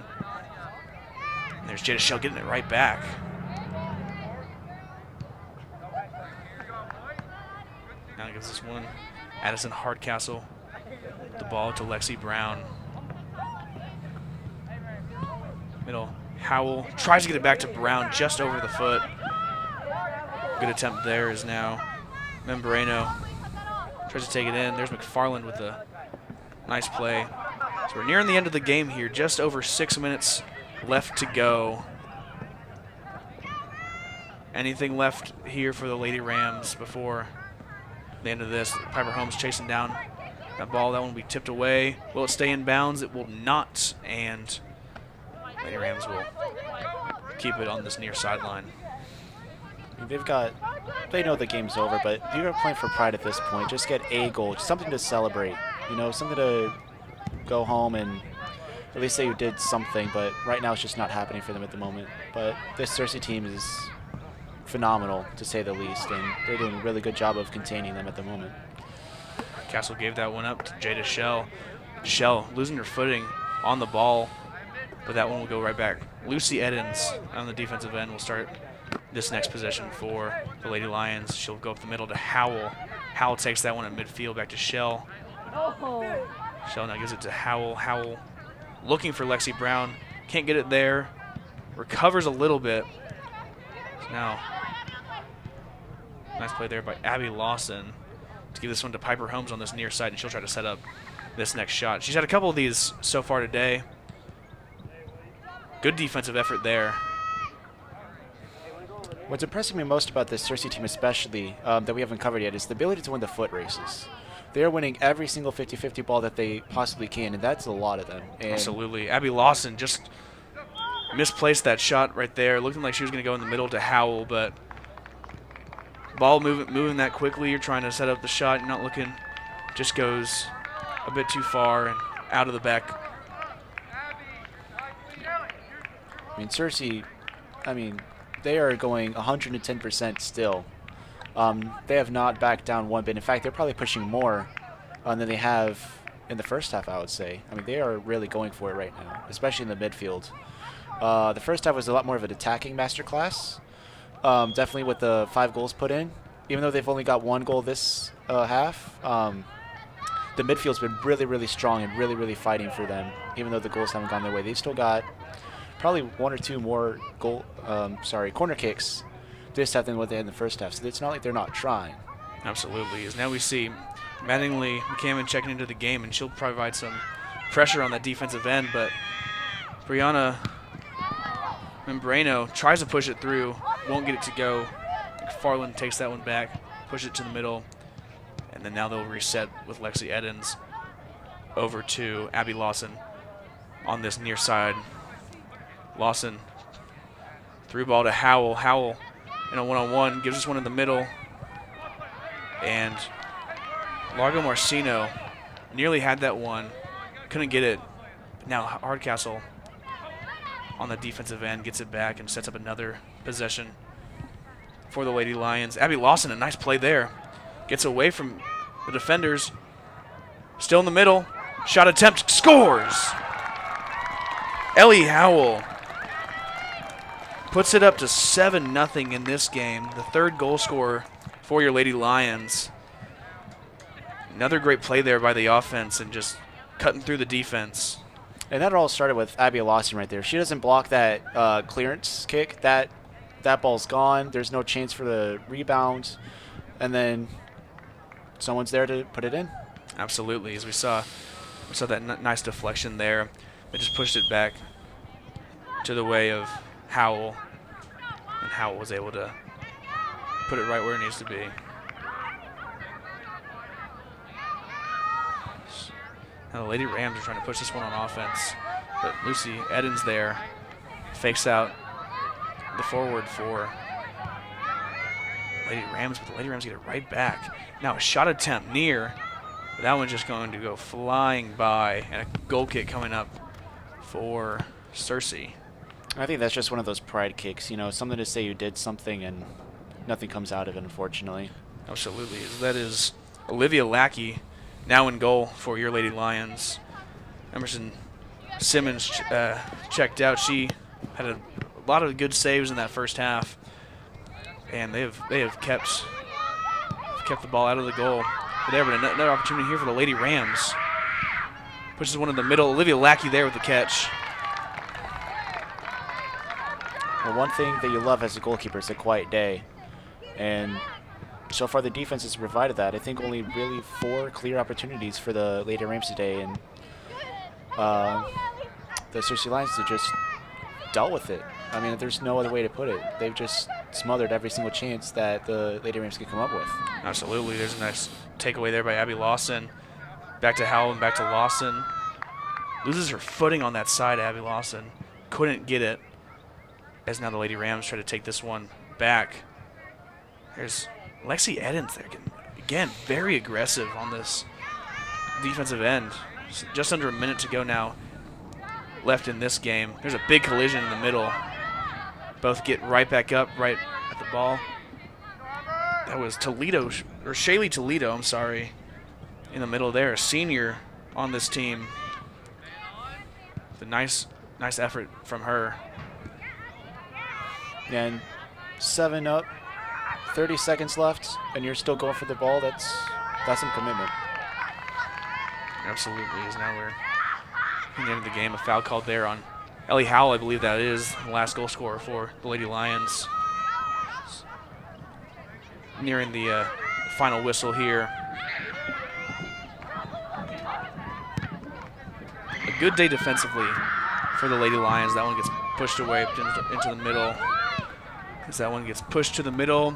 And there's Jada Shell getting it right back. Now he gives this one. Addison Hardcastle. The ball to Lexi Brown. Middle. Howell tries to get it back to Brown just over the foot. Good attempt there is now Membrano. Tries to take it in. There's McFarland with a nice play. So we're nearing the end of the game here. Just over 6 minutes left to go. Anything left here for the Lady Rams before the end of this? Piper Holmes chasing down that ball. That one will be tipped away. Will it stay in bounds? It will not. And Lady Rams will keep it on this near sideline. They know the game's over, but you're playing for pride at this point. Just get a goal, something to celebrate, you know, something to go home and at least say you did something, but right now it's just not happening for them at the moment. But this Cersei team is phenomenal, to say the least, and they're doing a really good job of containing them at the moment. Castle gave that one up to Jada Shell. Shell losing her footing on the ball, but that one will go right back. Lucy Edens on the defensive end will start this next possession for the Lady Lions. She'll go up the middle to Howell. Howell takes that one at midfield back to Shell. Shell now gives it to Howell. Howell looking for Lexi Brown. Can't get it there. Recovers a little bit. Now, nice play there by Abby Lawson to give this one to Piper Holmes on this near side, and she'll try to set up this next shot. She's had a couple of these so far today. Good defensive effort there. What's impressing me most about this Cersei team especially, that we haven't covered yet, is the ability to win the foot races. They are winning every single 50-50 ball that they possibly can, and that's a lot of them. And absolutely. Abby Lawson just misplaced that shot right there. Looking like she was going to go in the middle to Howell, but ball moving that quickly. You're trying to set up the shot. You're not looking. Just goes a bit too far and out of the back. I mean, Cersei, they are going 110% still. They have not backed down one bit. In fact, they're probably pushing more than they have in the first half, I would say. I mean, they are really going for it right now, especially in the midfield. The first half was a lot more of an attacking masterclass, definitely with the 5 goals put in. Even though they've only got 1 goal this half, the midfield's been really, really strong and really, really fighting for them. Even though the goals haven't gone their way, they've still got probably 1 or 2 more corner kicks this half than what they had in the first half. So it's not like they're not trying. Absolutely. As now we see Mattingly McCammon checking into the game, and she'll provide some pressure on that defensive end, but Brianna Membrano tries to push it through, won't get it to go. McFarland takes that one back, push it to the middle, and then now they'll reset with Lexi Edens over to Abby Lawson on this near side. Lawson through ball to Howell. Howell in a one-on-one gives us one in the middle, and Largo Marcino nearly had that one, couldn't get it. Now Hardcastle on the defensive end gets it back and sets up another possession for the Lady Lions. Abby Lawson, a nice play there, gets away from the defenders, still in the middle, shot attempt, scores! Ellie Howell puts it up to 7-0 in this game, the 3rd goal scorer for your Lady Lions. Another great play there by the offense and just cutting through the defense. And that all started with Abby Lawson right there. She doesn't block that clearance kick. That ball's gone. There's no chance for the rebound. And then someone's there to put it in. Absolutely. As we saw that nice deflection there. They just pushed it back to the way of Howell, and Howell was able to put it right where it needs to be. Now the Lady Rams are trying to push this one on offense, but Lucy Edens there fakes out the forward for Lady Rams, but the Lady Rams get it right back. Now a shot attempt near, but that one's just going to go flying by, and a goal kick coming up for Cersei. I think that's just one of those pride kicks, you know, something to say you did something and nothing comes out of it, unfortunately. Absolutely. That is Olivia Lackey now in goal for your Lady Lions. Emerson Simmons checked out. She had a lot of good saves in that first half, and they have kept the ball out of the goal. But there, but another opportunity here for the Lady Rams. Pushes one in the middle. Olivia Lackey there with the catch. Well, one thing that you love as a goalkeeper is a quiet day, and so far the defense has provided that. I think only really 4 clear opportunities for the Lady Rams today, and the Cersei Lions have just dealt with it. I mean, there's no other way to put it. They've just smothered every single chance that the Lady Rams could come up with. Absolutely. There's a nice takeaway there by Abby Lawson. Back to Howell and back to Lawson. Loses her footing on that side, Abby Lawson. Couldn't get it, as now the Lady Rams try to take this one back. There's Lexi Edens there. Again, very aggressive on this defensive end. Just under a minute to go now left in this game. There's a big collision in the middle. Both get right back up, right at the ball. That was Toledo, or Shaylee Toledo, I'm sorry, in the middle there. A senior on this team. The nice effort from her. And 7 up, 30 seconds left, and you're still going for the ball. That's some commitment. Absolutely. As now we're in the end of the game. A foul called there on Ellie Howell, I believe that is, the last goal scorer for the Lady Lions. Nearing the final whistle here. A good day defensively for the Lady Lions. That one gets pushed away into the middle. As that one gets pushed to the middle,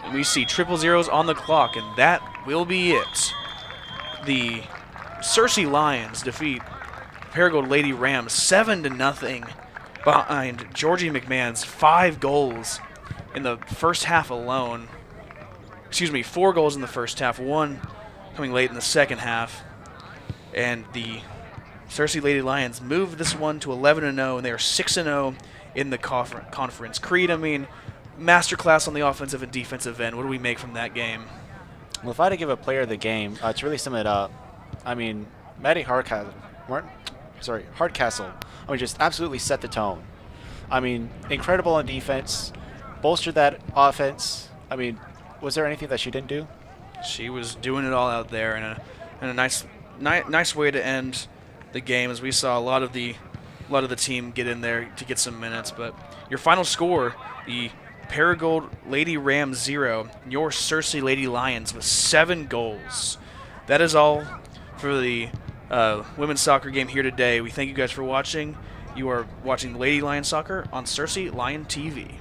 and we see 000 on the clock, and that will be it. The Cersei Lions defeat Paragould Lady Rams 7-0 behind Georgie McMahon's 5 goals in the first half alone. Excuse me, 4 goals in the first half, 1 coming late in the second half. And the Cersei Lady Lions moved this one to 11-0, and they are 6-0 in the conference. Creed, I mean, masterclass on the offensive and defensive end. What do we make from that game? Well, if I had to give a player of the game, to really sum it up, I mean, Maddie Hardcastle, I mean, just absolutely set the tone. I mean, incredible on defense, bolstered that offense. I mean, was there anything that she didn't do? She was doing it all out there, in a nice way to end the game, as we saw a lot of the team get in there to get some minutes. But your final score, the Paragould Lady Rams 0, your Cersei Lady Lions with 7 goals. That is all for the women's soccer game here today. We thank you guys for watching. You are watching Lady Lion Soccer on Cersei Lion TV.